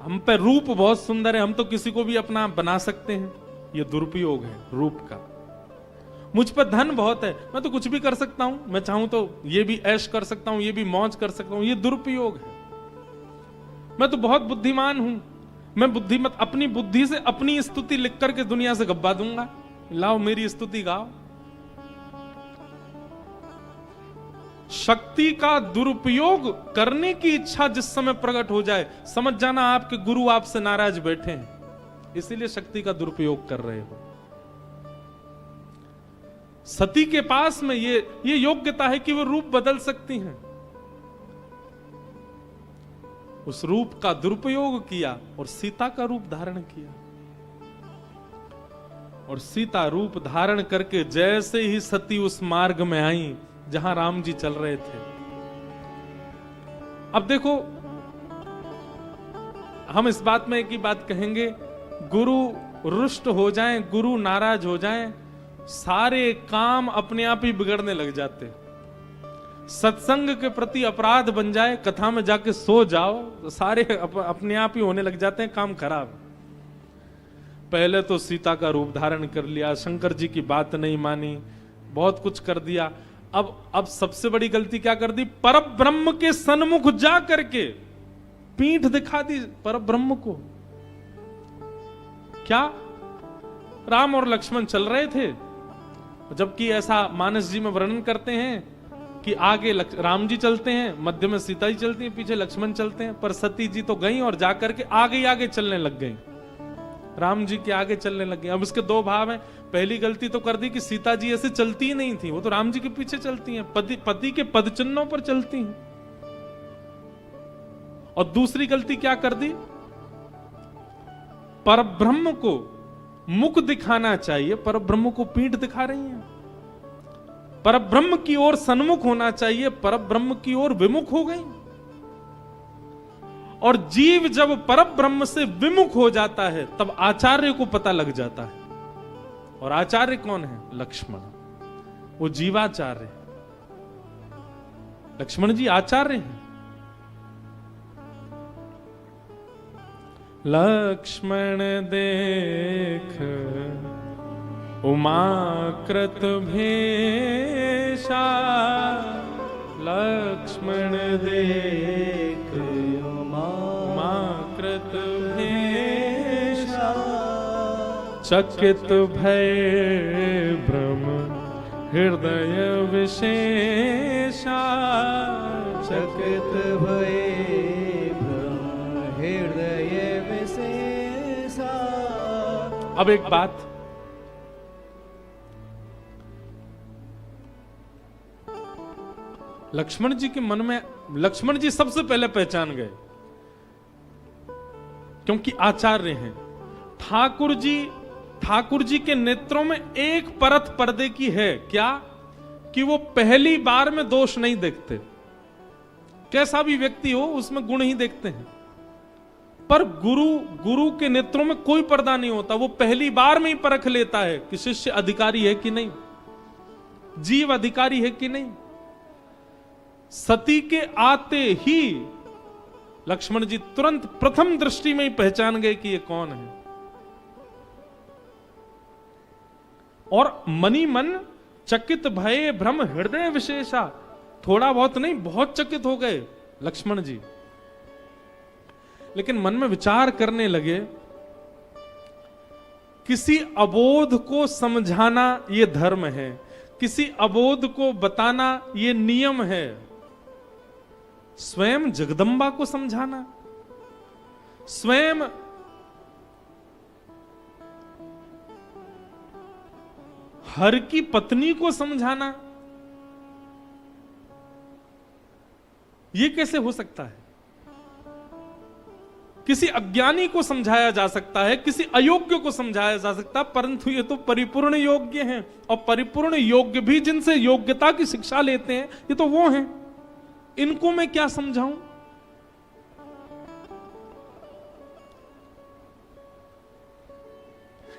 हम पे रूप बहुत सुंदर है, हम तो किसी को भी अपना बना सकते हैं, यह दुरुपयोग है रूप का। मुझ पर धन बहुत है, मैं तो कुछ भी कर सकता हूं, मैं चाहूं तो ये भी ऐश कर सकता हूं, ये भी मौज कर सकता हूं, ये दुरुपयोग है। मैं तो बहुत बुद्धिमान हूं, मैं बुद्धिमत अपनी बुद्धि से अपनी स्तुति लिख करके दुनिया से गब्बा दूंगा, लाओ मेरी स्तुति गाओ। शक्ति का दुरुपयोग करने की इच्छा जिस समय प्रकट हो जाए, समझ जाना आपके गुरु आपसे नाराज बैठे हैं, इसीलिए शक्ति का दुरुपयोग कर रहे हो। सती के पास में ये योग्यता है कि वो रूप बदल सकती हैं। उस रूप का दुरुपयोग किया और सीता का रूप धारण किया, और सीता रूप धारण करके जैसे ही सती उस मार्ग में आई जहां राम जी चल रहे थे। अब देखो, हम इस बात में एक ही बात कहेंगे, गुरु रुष्ट हो जाएं, गुरु नाराज हो जाएं, सारे काम अपने आप ही बिगड़ने लग जाते। सत्संग के प्रति अपराध बन जाए, कथा में जाके सो जाओ तो सारे अपने आप ही होने लग जाते हैं काम खराब। पहले तो सीता का रूप धारण कर लिया, शंकर जी की बात नहीं मानी, बहुत कुछ कर दिया। अब सबसे बड़ी गलती क्या कर दी, परब्रह्म के सन्मुख जा करके पीठ दिखा दी परब्रह्म को। क्या राम और लक्ष्मण चल रहे थे, जबकि ऐसा मानस जी में वर्णन करते हैं कि आगे राम जी चलते हैं, मध्य में सीता जी चलती हैं, पीछे लक्ष्मण चलते हैं, पर सती जी तो गई और जाकर के आगे आगे चलने लग गई, राम जी के आगे चलने लग गए। अब इसके दो भाव हैं, पहली गलती तो कर दी कि सीता जी ऐसे चलती ही नहीं थी, वो तो राम जी के पीछे चलती हैं, पति के पदचिन्हों पर चलती हैं। और दूसरी गलती क्या कर दी, परब्रह्म को मुख दिखाना चाहिए, परब्रह्म को पीठ दिखा रही हैं। परब्रह्म की ओर सन्मुख होना चाहिए, परब्रह्म की ओर विमुख हो गई। और जीव जब परब्रह्म से विमुख हो जाता है तब आचार्य को पता लग जाता है। और आचार्य कौन है, लक्ष्मण, वो जीवाचार्य, लक्ष्मण जी आचार्य हैं। लक्ष्मण देख उमाकृत भेषा, लक्ष्मण देख उमाकृत भेषा, चकित भय भ्रम हृदय विशेषा,
चकित भय भ्रम हृदय विशेषा।
अब एक बात, लक्ष्मण जी के मन में, लक्ष्मण जी सबसे पहले पहचान गए क्योंकि आचार्य हैं। ठाकुर जी के नेत्रों में एक परत पर्दे की है, क्या कि वो पहली बार में दोष नहीं देखते, कैसा भी व्यक्ति हो उसमें गुण ही देखते हैं। पर गुरु के नेत्रों में कोई पर्दा नहीं होता, वो पहली बार में ही परख लेता है कि शिष्य अधिकारी है कि नहीं, जीव अधिकारी है कि नहीं। सती के आते ही लक्ष्मण जी तुरंत प्रथम दृष्टि में ही पहचान गए कि ये कौन है, और मनी मन चकित भये भ्रम हृदय विशेषा, थोड़ा बहुत नहीं, बहुत चकित हो गए लक्ष्मण जी। लेकिन मन में विचार करने लगे, किसी अबोध को समझाना यह धर्म है, किसी अबोध को बताना यह नियम है। स्वयं जगदम्बा को समझाना, स्वयं हर की पत्नी को समझाना, यह कैसे हो सकता है? किसी अज्ञानी को समझाया जा सकता है, किसी अयोग्य को समझाया जा सकता है, परंतु ये तो परिपूर्ण योग्य हैं, और परिपूर्ण योग्य भी जिनसे योग्यता की शिक्षा लेते हैं ये तो वो हैं। इनको मैं क्या समझाऊं?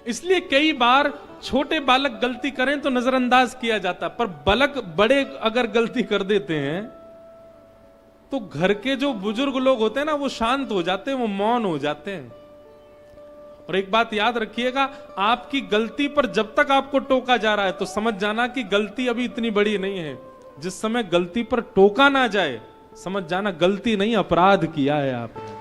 इसलिए कई बार छोटे बालक गलती करें तो नजरअंदाज किया जाता, पर बालक बड़े अगर गलती कर देते हैं तो घर के जो बुजुर्ग लोग होते हैं ना, वो शांत हो जाते हैं, वो मौन हो जाते हैं। और एक बात याद रखिएगा, आपकी गलती पर जब तक आपको टोका जा रहा है तो समझ जाना कि गलती अभी इतनी बड़ी नहीं है। जिस समय गलती पर टोका ना जाए, समझ जाना गलती नहीं, अपराध किया है आपने।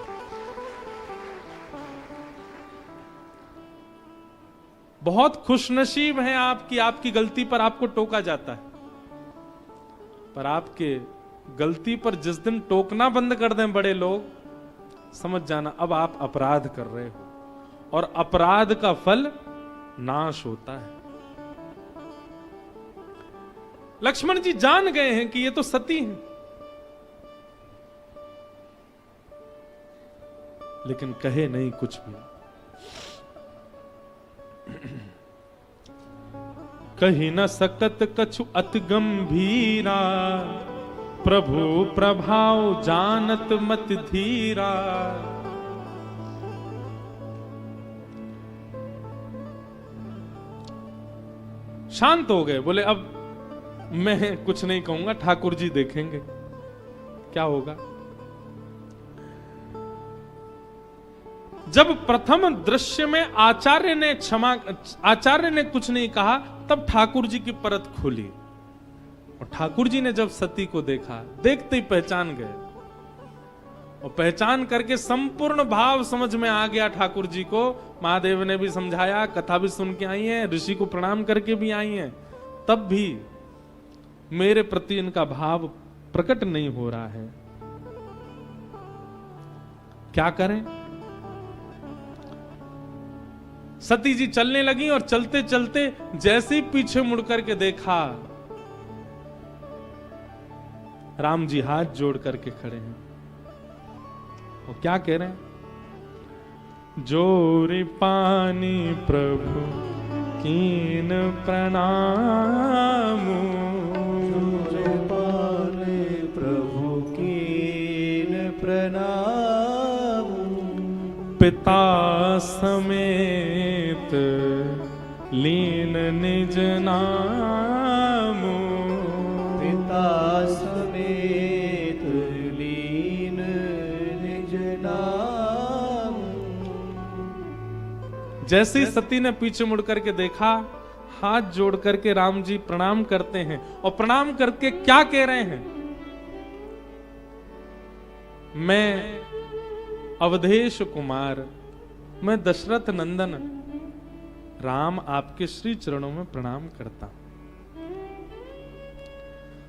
बहुत खुशनसीब हैं आपकी, आपकी गलती पर आपको टोका जाता है, पर आपके गलती पर जिस दिन टोकना बंद कर दें बड़े लोग, समझ जाना अब आप अपराध कर रहे हो, और अपराध का फल नाश होता है। लक्ष्मण जी जान गए हैं कि ये तो सती हैं, लेकिन कहे नहीं कुछ भी। कही न सकत कछु अति गंभीरा, प्रभु प्रभाव जानत मत धीरा। शांत हो गए, बोले अब मैं कुछ नहीं कहूंगा, ठाकुर जी देखेंगे क्या होगा। जब प्रथम दृश्य में आचार्य ने कुछ नहीं कहा, तब ठाकुर जी की परत खुली, और ठाकुर जी ने जब सती को देखा, देखते ही पहचान गए, और पहचान करके संपूर्ण भाव समझ में आ गया ठाकुर जी को। महादेव ने भी समझाया, कथा भी सुन के आई हैं, ऋषि को प्रणाम करके भी आई हैं, तब भी मेरे प्रति इनका भाव प्रकट नहीं हो रहा है, क्या करें। सती जी चलने लगी, और चलते चलते जैसे ही पीछे मुड़ करके देखा, राम जी हाथ जोड़ करके खड़े हैं, और क्या कह रहे हैं? जोरि पानी प्रभु कीन प्रणाम,
जोरि पानी प्रभु कीन प्रणाम।
पिता समेत लीन निज नाम,
पिता समेत लीन निज नाम।
जैसे ही सती ने पीछे मुड़ करके देखा, हाथ जोड़ करके राम जी प्रणाम करते हैं, और प्रणाम करके क्या कह रहे हैं? मैं अवधेश कुमार, मैं दशरथ नंदन राम आपके श्री चरणों में प्रणाम करता हूं।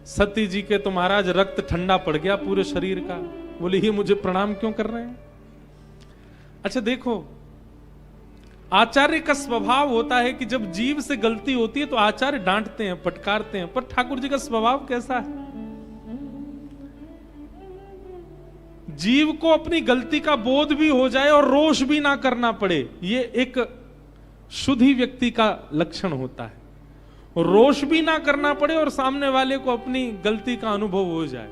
सती जी के तो महाराज रक्त ठंडा पड़ गया पूरे शरीर का, बोले ये मुझे प्रणाम क्यों कर रहे हैं? अच्छा देखो, आचार्य का स्वभाव होता है कि जब जीव से गलती होती है तो आचार्य डांटते हैं, फटकारते हैं, पर ठाकुर जी का स्वभाव कैसा है? जीव को अपनी गलती का बोध भी हो जाए और रोष भी ना करना पड़े, ये एक शुद्धि व्यक्ति का लक्षण होता है। रोष भी ना करना पड़े और सामने वाले को अपनी गलती का अनुभव हो जाए।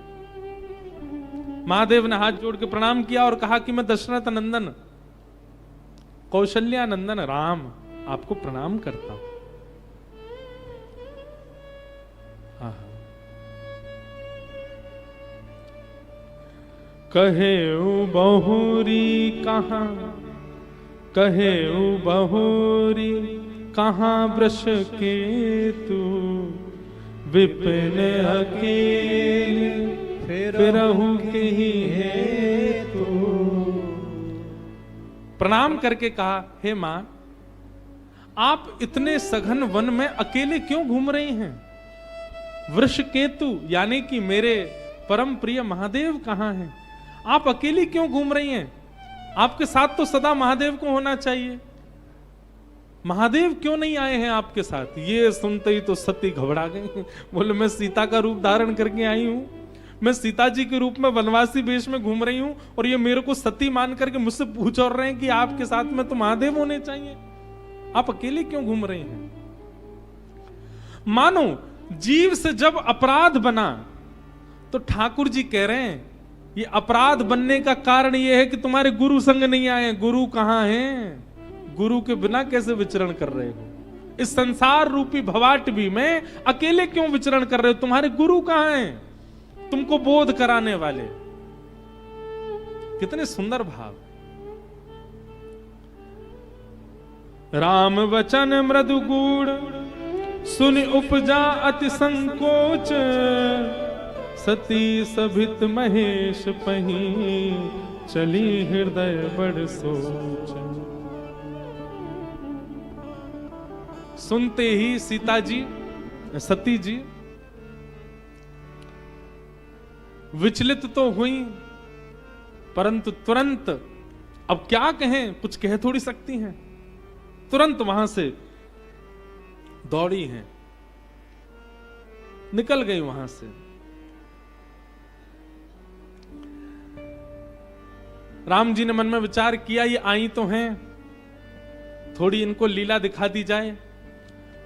महादेव ने हाथ जोड़ के प्रणाम किया और कहा कि मैं दशरथ नंदन, कौशल्या नंदन राम आपको प्रणाम करता हूं। कहे बहुरी कहां, कहे बहुरी कहां वृष केतु, विपिन अकेले फिरहु के ही है तू। प्रणाम करके कहा, हे मां, आप इतने सघन वन में अकेले क्यों घूम रही हैं? वृषकेतु यानी कि मेरे परम प्रिय महादेव कहां हैं? आप अकेली क्यों घूम रही हैं? आपके साथ तो सदा महादेव को होना चाहिए। महादेव क्यों नहीं आए हैं आपके साथ? ये सुनते ही तो सती घबरा गई। बोले, मैं सीता का रूप धारण करके आई हूं, मैं सीता जी के रूप में वनवासी वेश में घूम रही हूं, और ये मेरे को सती मान करके मुझसे पूछ और रहे हैं कि आपके साथ में तो महादेव होने चाहिए, आप अकेले क्यों घूम रहे हैं? मानो जीव से जब अपराध बना तो ठाकुर जी कह रहे हैं, ये अपराध बनने का कारण ये है कि तुम्हारे गुरु संग नहीं आए। गुरु कहां हैं? गुरु के बिना कैसे विचरण कर रहे हो? इस संसार रूपी भवाटवी में अकेले क्यों विचरण कर रहे हो? तुम्हारे गुरु कहां हैं, तुमको बोध कराने वाले? कितने सुंदर भाव। राम वचन मृदु गूढ़ सुन उपजा अति संकोच, सती सभित महेश पही चली हृदय बड़ सोच। सुनते ही सीता जी, सती जी विचलित तो हुई, परंतु तुरंत अब क्या कहें, कुछ कह थोड़ी सकती हैं, तुरंत वहां से दौड़ी हैं, निकल गई वहां से। राम जी ने मन में विचार किया, ये आई तो हैं, थोड़ी इनको लीला दिखा दी जाए।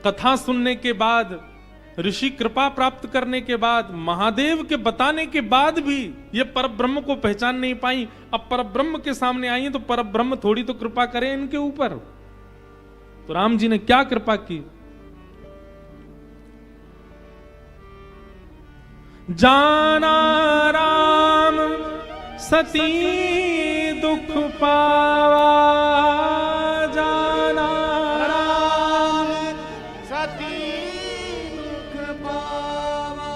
कथा सुनने के बाद, ऋषि कृपा प्राप्त करने के बाद, महादेव के बताने के बाद भी ये परब्रह्म को पहचान नहीं पाई। अब परब्रह्म के सामने आई है तो परब्रह्म थोड़ी तो कृपा करे इनके ऊपर। तो राम जी ने क्या कृपा की? जाना राम सती दुख पावा, जाना राम
सती दुख पावा,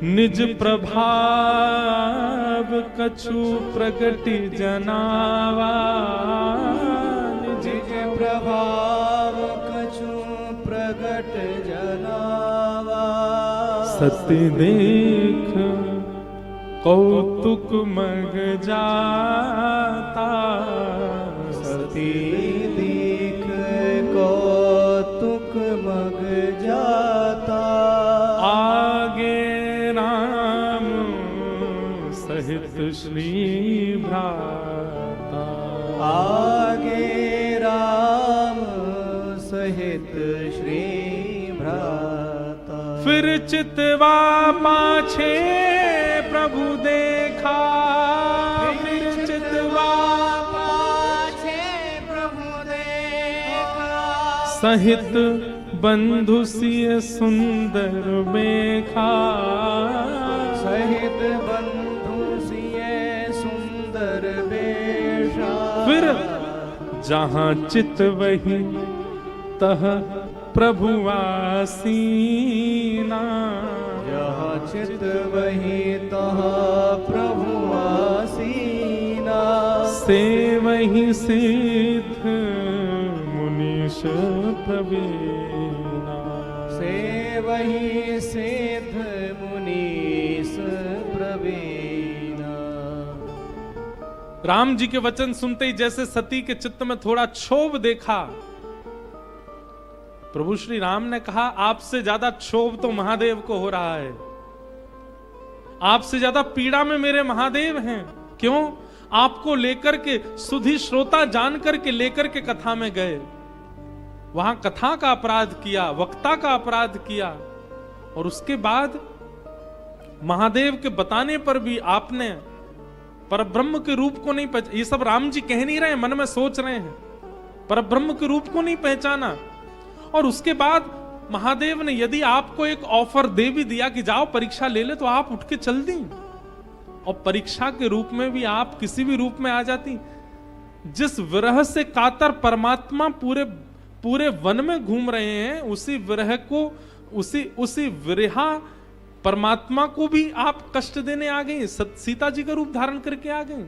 निज प्रभाव कछु प्रगति जनावा,
निज प्रभाव कछु प्रगट जनावा।
सती देख कौतुक मग जाता,
सती देख कौतुक मग जाता।
आगे राम सहित श्री भ्राता,
आगे राम सहित श्री भ्राता।
फिर चितवा पाछे प्रभु देखा, फिर चितवा
पाछे प्रभु देखा।
सहित बंधु सिय सुंदर बेखा,
सहित बंधु सिय सुंदर बेशा।
फिर जहां चित वही तह प्रभु आसीना,
जहाँ चित वही तहाँ प्रभु आसीना।
से वही सिद्ध मुनीश प्रवीणा,
से वही सिद्ध मुनीस प्रवीणा।
राम जी के वचन सुनते ही जैसे सती के चित्त में थोड़ा क्षोभ देखा, प्रभु श्री राम ने कहा, आपसे ज्यादा क्षोभ तो महादेव को हो रहा है, आपसे ज्यादा पीड़ा में मेरे महादेव हैं। क्यों? आपको लेकर के, सुधी श्रोता जानकर के लेकर के कथा में गए, वहां कथा का अपराध किया, वक्ता का अपराध किया, और उसके बाद महादेव के बताने पर भी आपने परब्रह्म के रूप को नहीं पहचाना। ये सब राम जी कह नहीं रहे, मन में सोच रहे हैं, परब्रह्म के रूप को नहीं पहचाना। और उसके बाद महादेव ने यदि आपको एक ऑफर दे भी दिया कि जाओ परीक्षा ले ले, तो आप उठ के चल दी, और परीक्षा के रूप में भी आप किसी भी रूप में आ जाती। जिस विरह से कातर परमात्मा पूरे वन में घूम रहे हैं, उसी विरह को उसी विरहा परमात्मा को भी आप कष्ट देने आ गए, सीता जी का रूप धारण करके आ गए।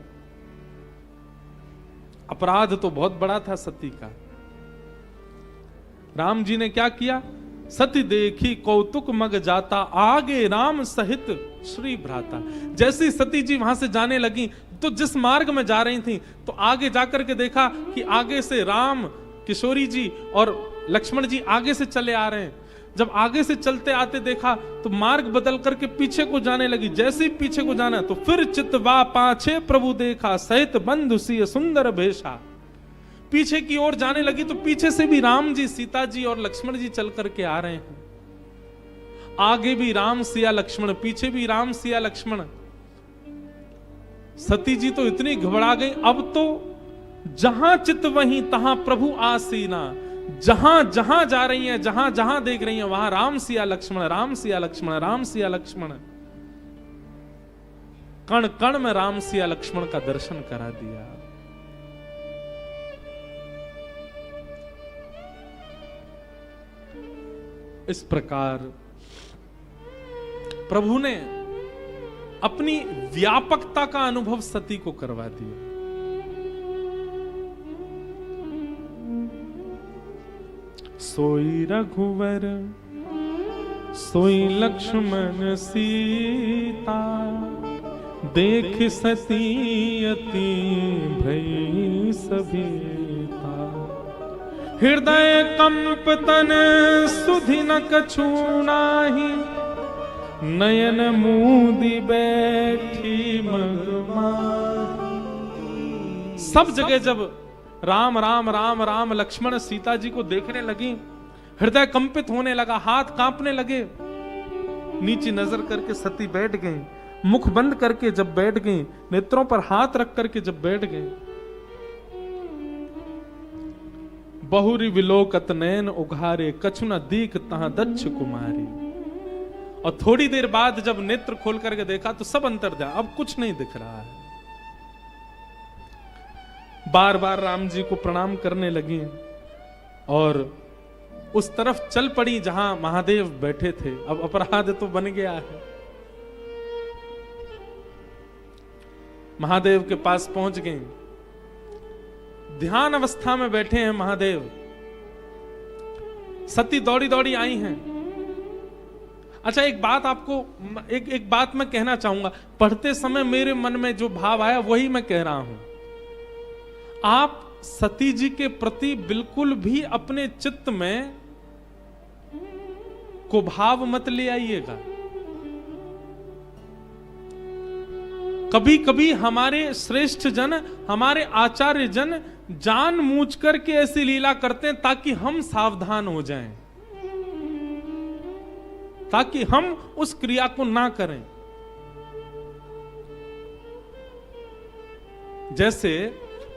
अपराध तो बहुत बड़ा था सती का। राम जी ने क्या किया? सती देखी कौतुक मग जाता, आगे राम सहित श्री भ्राता। जैसे ही सती जी वहां से जाने लगी तो जिस मार्ग में जा रही थी तो आगे जाकर के देखा कि आगे से राम, किशोरी जी और लक्ष्मण जी आगे से चले आ रहे हैं। जब आगे से चलते आते देखा तो मार्ग बदल करके पीछे को जाने लगी। जैसे ही पीछे को जाना तो फिर चितवा पाछे प्रभु देखा, सहित बंधु सिय सुंदर भेषा। पीछे की ओर जाने लगी तो पीछे से भी राम जी, सीता जी और लक्ष्मण जी चल करके आ रहे हैं। आगे भी राम सिया लक्ष्मण, पीछे भी राम सिया लक्ष्मण। सती जी तो इतनी घबरा गई, अब तो जहां चित वहीं तहां प्रभु आसीना। जहां जहां जा रही हैं, जहां जहां देख रही हैं, वहां राम सिया लक्ष्मण, राम सिया लक्ष्मण, राम सिया लक्ष्मण। कण कण में राम सिया लक्ष्मण का दर्शन करा दिया। इस प्रकार प्रभु ने अपनी व्यापकता का अनुभव सती को करवा दिया। सोई रघुवर सोई लक्ष्मण सीता, देख सती अति भई सभीता। हृदय कंप तन सुधि न कछु नाही, नयन मूदी बैठी मगमाही। सब जगह जब राम राम राम राम लक्ष्मण सीता जी को देखने लगी, हृदय कंपित होने लगा, हाथ कांपने लगे। नीचे नजर करके सती बैठ गई, मुख बंद करके जब बैठ गई, नेत्रों पर हाथ रख करके जब बैठ गई। बहुरी विलोकत नैन उघारे, कछु न दीख तहां दक्ष कुमारी। और थोड़ी देर बाद जब नेत्र खोल करके देखा तो सब अंतर दिया, अब कुछ नहीं दिख रहा है। बार बार राम जी को प्रणाम करने लगी और उस तरफ चल पड़ी जहां महादेव बैठे थे। अब अपराध तो बन गया है। महादेव के पास पहुंच गई, ध्यान अवस्था में बैठे हैं महादेव। सती दौड़ी दौड़ी आई हैं। अच्छा, एक बात आपको एक बात मैं कहना चाहूंगा। पढ़ते समय मेरे मन में जो भाव आया वही मैं कह रहा हूं। आप सती जी के प्रति बिल्कुल भी अपने चित्त में कुभाव मत ले आइएगा। कभी कभी हमारे श्रेष्ठ जन, हमारे आचार्य जन जानबूझ करके ऐसी लीला करते हैं ताकि हम सावधान हो जाएं, ताकि हम उस क्रिया को ना करें। जैसे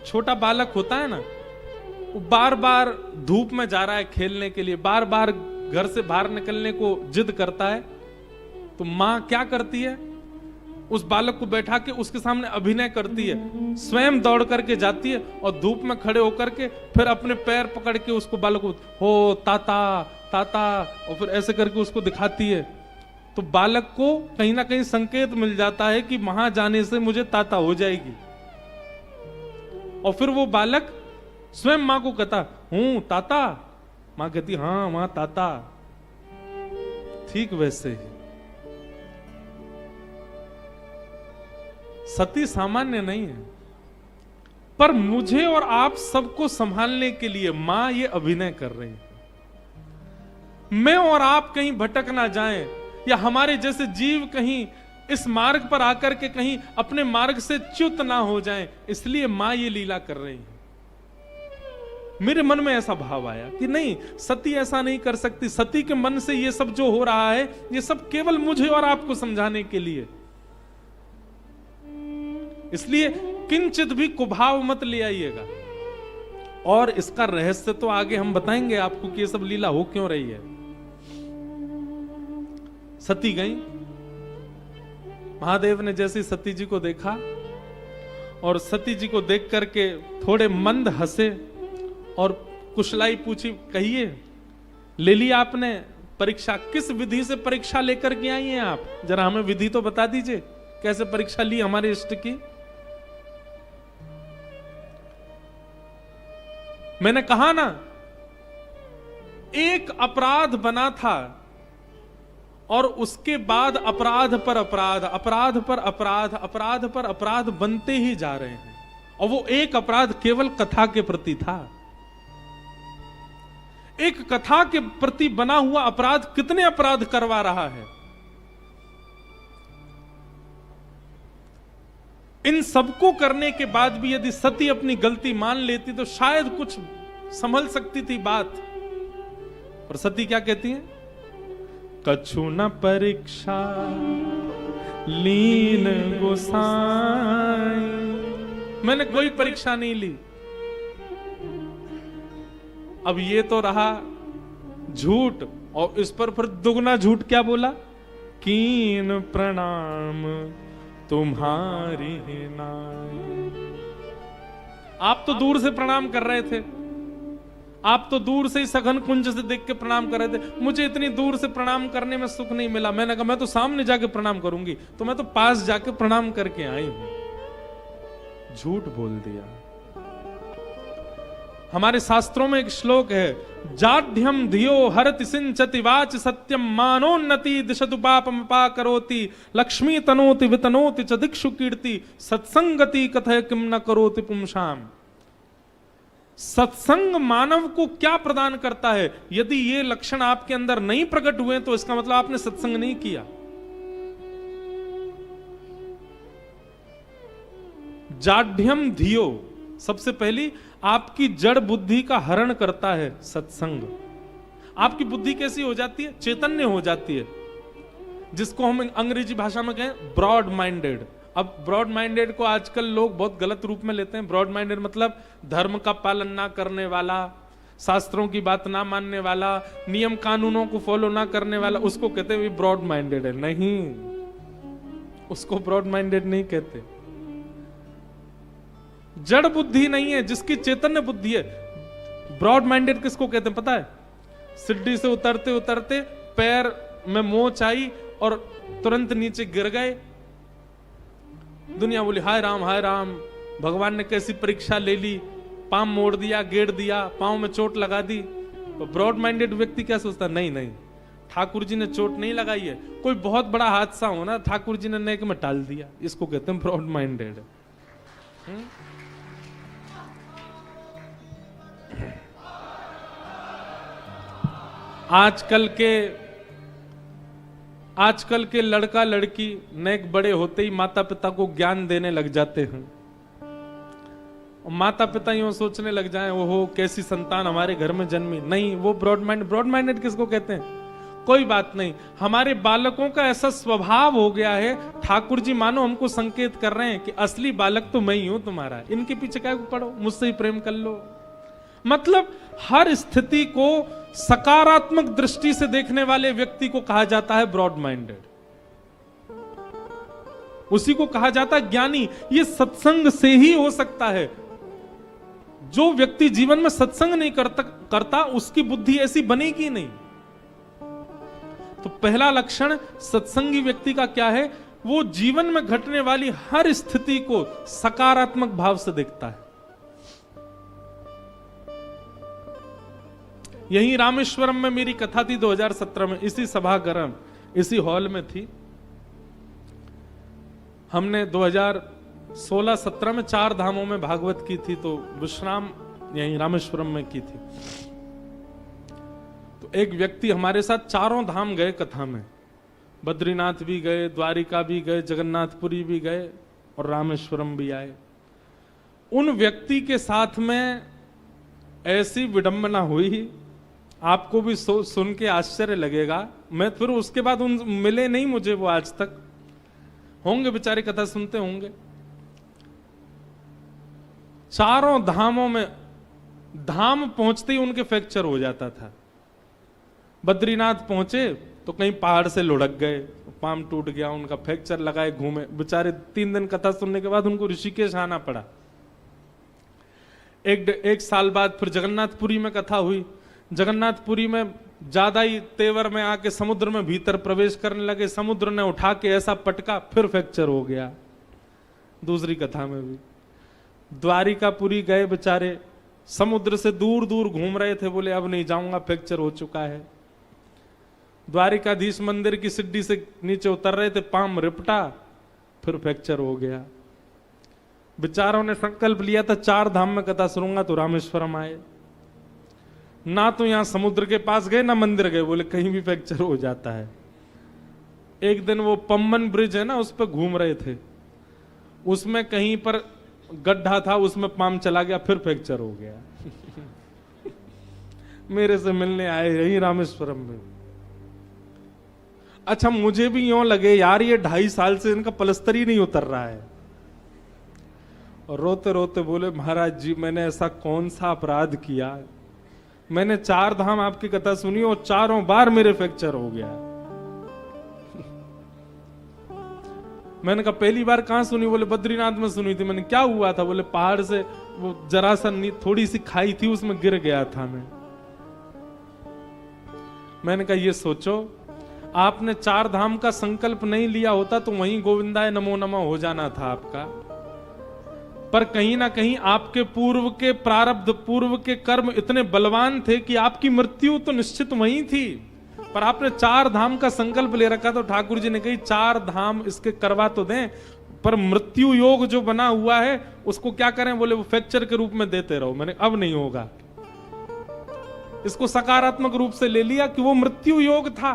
छोटा बालक होता है ना, वो बार बार धूप में जा रहा है खेलने के लिए, बार बार घर से बाहर निकलने को जिद करता है, तो मां क्या करती है? उस बालक को बैठा के उसके सामने अभिनय करती है, स्वयं दौड़ करके जाती है और धूप में खड़े होकर के फिर अपने पैर पकड़ के उसको बालक को हो ताता ताता, और फिर ऐसे करके उसको दिखाती है। तो बालक को कहीं ना कहीं संकेत मिल जाता है कि वहां जाने से मुझे ताता हो जाएगी। और फिर वो बालक स्वयं मां को कहता हूं ताता, मां कहती हां मां ताता। ठीक वैसे ही सती सामान्य नहीं है, पर मुझे और आप सबको संभालने के लिए मां ये अभिनय कर रही है। मैं और आप कहीं भटक ना जाएं, या हमारे जैसे जीव कहीं इस मार्ग पर आकर के कहीं अपने मार्ग से च्युत ना हो जाएं, इसलिए मां ये लीला कर रही है। मेरे मन में ऐसा भाव आया कि नहीं, सती ऐसा नहीं कर सकती। सती के मन से ये सब जो हो रहा है, ये सब केवल मुझे और आपको समझाने के लिए। इसलिए किंचित भी कुभाव मत ले आइएगा। और इसका रहस्य तो आगे हम बताएंगे आपको कि ये सब लीला हो क्यों रही है। सती गई, महादेव ने जैसे सती जी को देखा और सती जी को देख करके थोड़े मंद हंसे और कुशलाई पूछी, कहिए ले लिया आपने परीक्षा किस विधि से परीक्षा लेकर के आई हैं आप? जरा हमें विधि तो बता दीजिए, कैसे परीक्षा ली हमारे इष्ट की? मैंने कहा ना, एक अपराध बना था और उसके बाद अपराध पर अपराध, अपराध पर अपराध, अपराध पर अपराध बनते ही जा रहे हैं। और वो एक अपराध केवल कथा के प्रति था। एक कथा के प्रति बना हुआ अपराध कितने अपराध करवा रहा है। इन सबको करने के बाद भी यदि सती अपनी गलती मान लेती तो शायद कुछ संभल सकती थी बात। और सती क्या कहती है? कछु न परीक्षा लीन गोसाई, मैंने कोई परीक्षा नहीं ली। अब ये तो रहा झूठ, और इस पर फिर दुगना झूठ क्या बोला? कीन प्रणाम तुम्हारी नाई। आप तो दूर से प्रणाम कर रहे थे, आप तो दूर से ही सघन कुंज से देख के प्रणाम कर रहे थे। मुझे इतनी दूर से प्रणाम करने में सुख नहीं मिला। मैंने कहा मैं तो सामने जाके प्रणाम करूंगी, तो मैं तो पास जाके प्रणाम करके आई हूं। झूठ बोल दिया। हमारे शास्त्रों में एक श्लोक है, जाढ्यम धियो हरति सिंचति वाच सत्यम मानोन्नति दिशतु पापम करोति लक्ष्मी तनोति वितनोति च दिक्षु कीर्ति सत्संगति कथय किम न करोति पुंसाम। सत्संग मानव को क्या प्रदान करता है? यदि ये लक्षण आपके अंदर नहीं प्रकट हुए तो इसका मतलब आपने सत्संग नहीं किया। जाढ्यम धियो, सबसे पहली आपकी जड़ बुद्धि का हरण करता है सत्संग। आपकी बुद्धि कैसी हो जाती है? चैतन्य हो जाती है, जिसको हम अंग्रेजी भाषा में कहें ब्रॉड माइंडेड। अब ब्रॉड माइंडेड को आजकल लोग बहुत गलत रूप में लेते हैं। ब्रॉड माइंडेड मतलब धर्म का पालन ना करने वाला, शास्त्रों की बात ना मानने वाला, नियम कानूनों को फॉलो ना करने वाला, उसको कहते हैं ब्रॉड माइंडेड है। नहीं, उसको ब्रॉड माइंडेड नहीं कहते। जड़ बुद्धि नहीं है, जिसकी चैतन्य बुद्धि है। ब्रॉड माइंडेड किसको कहते हैं पता है? सीढ़ी से उतरते उतरते पैर में मोच आई और तुरंत नीचे गिर गए। दुनिया बोली हाय राम, भगवान ने कैसी परीक्षा ले ली, पांव मोड़ दिया, गेड़ दिया, पांव में चोट लगा दी। तो ब्रॉड माइंडेड व्यक्ति क्या सोचता? नहीं, ठाकुर जी ने चोट नहीं लगाई है, कोई बहुत बड़ा हादसा हो ना, ठाकुर जी ने नेक में टाल दिया। इसको कहते हैं ब्रॉड माइंडेड। आजकल के लड़का लड़की नेक बड़े होते ही माता पिता को ज्ञान देने लग जाते हैं। और माता पिता यूं सोचने लग जाएं, ओहो कैसी संतान हमारे घर में जन्मी। नहीं, वो ब्रॉड माइंडेड किसको कहते हैं? कोई बात नहीं, हमारे बालकों का ऐसा स्वभाव हो गया है, ठाकुर जी मानो हमको संकेत कर रहे हैं कि असली बालक तो मैं ही हूं तुम्हारा, इनके पीछे क्या पड़ो, मुझसे ही प्रेम कर लो। मतलब हर स्थिति को सकारात्मक दृष्टि से देखने वाले व्यक्ति को कहा जाता है ब्रॉड माइंडेड। उसी को कहा जाता है ज्ञानी। ये सत्संग से ही हो सकता है। जो व्यक्ति जीवन में सत्संग नहीं करता उसकी बुद्धि ऐसी बनेगी नहीं। तो पहला लक्षण सत्संगी व्यक्ति का क्या है? वो जीवन में घटने वाली हर स्थिति को सकारात्मक भाव से देखता है। यही रामेश्वरम में मेरी कथा थी 2017 में, इसी सभागार, इसी हॉल में थी। हमने 2016-17 में 4 धामों में भागवत की थी, तो विश्राम यही रामेश्वरम में की थी। तो एक व्यक्ति हमारे साथ 4 धाम गए कथा में। बद्रीनाथ भी गए, द्वारिका भी गए, जगन्नाथपुरी भी गए और रामेश्वरम भी आए। उन व्यक्ति के साथ में ऐसी विडंबना हुई, आपको भी सुन के आश्चर्य लगेगा। मैं फिर उसके बाद उन मिले नहीं मुझे वो आज तक, होंगे बेचारे कथा सुनते होंगे। 4 धामों में धाम पहुंचते ही उनके फ्रैक्चर हो जाता था। बद्रीनाथ पहुंचे तो कहीं पहाड़ से लुढ़क गए, पाम टूट गया, उनका फ्रैक्चर लगाए घूमे बेचारे। 3 दिन कथा सुनने के बाद उनको ऋषिकेश आना पड़ा। एक साल बाद फिर जगन्नाथपुरी में कथा हुई। जगन्नाथपुरी में ज्यादा ही तेवर में आके समुद्र में भीतर प्रवेश करने लगे, समुद्र ने उठा के ऐसा पटका, फिर फ्रैक्चर हो गया। दूसरी कथा में भी द्वारिकापुरी गए बेचारे, समुद्र से दूर दूर घूम रहे थे, बोले अब नहीं जाऊंगा, फ्रैक्चर हो चुका है। द्वारिकाधीश मंदिर की सीढ़ी से नीचे उतर रहे थे, पाम रिपटा, फिर फ्रैक्चर हो गया। बेचारों ने संकल्प लिया था 4 धाम में कथा सुनूंगा, तो रामेश्वरम आए। ना तो यहां समुद्र के पास गए ना मंदिर गए, बोले कहीं भी फ्रैक्चर हो जाता है। एक दिन वो पम्बन ब्रिज है ना, उस पर घूम रहे थे, उसमें कहीं पर गड्ढा था, उसमें पाम चला गया, फिर फ्रैक्चर हो गया। मेरे से मिलने आए यही रामेश्वरम में। अच्छा, मुझे भी यूं लगे यार ये 2.5 साल से इनका पलस्तर ही नहीं उतर रहा है। और रोते रोते बोले महाराज जी मैंने ऐसा कौन सा अपराध किया, मैंने 4 धाम आपकी कथा सुनी और 4 बार मेरे फ्रैक्चर हो गया। मैंने कहा पहली बार कहां सुनी, बोले बद्रीनाथ में सुनी थी। मैंने क्या हुआ था, बोले पहाड़ से वो जरा सा थोड़ी सी खाई थी, उसमें गिर गया था मैं। मैंने कहा ये सोचो, आपने 4 धाम का संकल्प नहीं लिया होता तो वहीं गोविंदाय नमो नमः हो जाना था आपका। पर कहीं ना कहीं आपके पूर्व के प्रारब्ध, पूर्व के कर्म इतने बलवान थे कि आपकी मृत्यु तो निश्चित वहीं थी, पर आपने 4 धाम का संकल्प ले रखा। तो ठाकुर जी ने कही 4 धाम इसके करवा तो दें, पर मृत्यु योग जो बना हुआ है उसको क्या करें, बोले वो फ्रैक्चर के रूप में देते रहो। मैंने अब नहीं होगा, इसको सकारात्मक रूप से ले लिया कि वो मृत्यु योग था,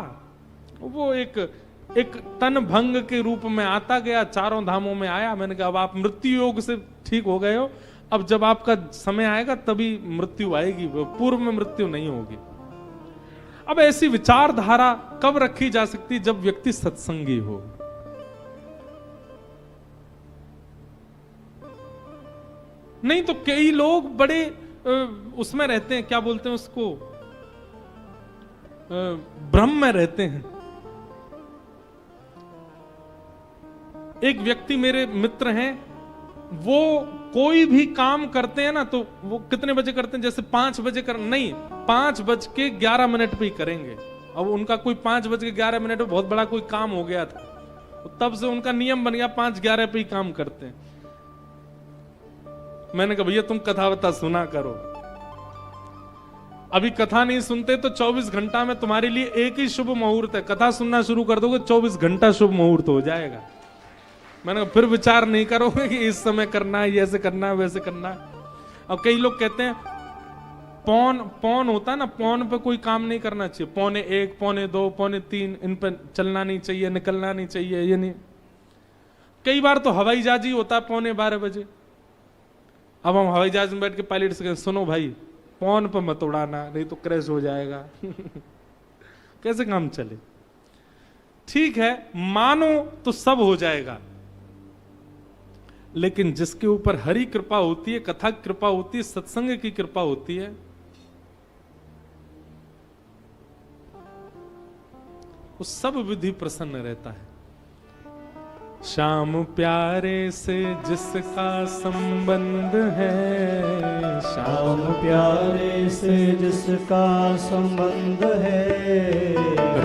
वो एक तन भंग के रूप में आता गया, 4 धामों में आया। मैंने कहा अब आप मृत्यु योग से ठीक हो गए हो, अब जब आपका समय आएगा तभी मृत्यु आएगी, पूर्व में मृत्यु नहीं होगी। अब ऐसी विचारधारा कब रखी जा सकती, जब व्यक्ति सत्संगी हो। नहीं तो कई लोग बड़े उसमें रहते हैं, क्या बोलते हैं उसको, भ्रम में रहते हैं। एक व्यक्ति मेरे मित्र हैं, वो कोई भी काम करते हैं ना तो वो कितने बजे करते हैं, जैसे 5 बजे कर नहीं, 5:11 पे ही करेंगे। अब उनका कोई 5:11 पे बहुत बड़ा कोई काम हो गया था, तब से उनका नियम बन गया 5:11 पे ही काम करते हैं। मैंने कहा भैया तुम कथा वथा सुना करो, अभी कथा नहीं सुनते तो 24 घंटा में तुम्हारे लिए एक ही शुभ मुहूर्त है, कथा सुनना शुरू कर दोगे 24 घंटा शुभ मुहूर्त हो जाएगा। मैंने कहा फिर विचार नहीं करोगे कि इस समय करना है, ऐसे करना है, वैसे करना है। अब कई लोग कहते हैं पौन होता है ना, पौन पे कोई काम नहीं करना चाहिए, 1:45, 2:45, 3:15 इन पर चलना नहीं चाहिए, निकलना नहीं चाहिए, ये नहीं। कई बार तो हवाई जहाज ही होता है 12:15 बजे। अब हम हवाई जहाज में बैठ के पायलट से कहते सुनो भाई पौन पर मत उड़ाना, नहीं तो क्रैश हो जाएगा। कैसे काम चले? ठीक है मानो तो सब हो जाएगा, लेकिन जिसके ऊपर हरि कृपा होती है, कथा कृपा होती है, सत्संग की कृपा होती है, वो सब विधि प्रसन्न रहता है। श्याम प्यारे से जिसका संबंध है,
श्याम प्यारे से जिसका संबंध है,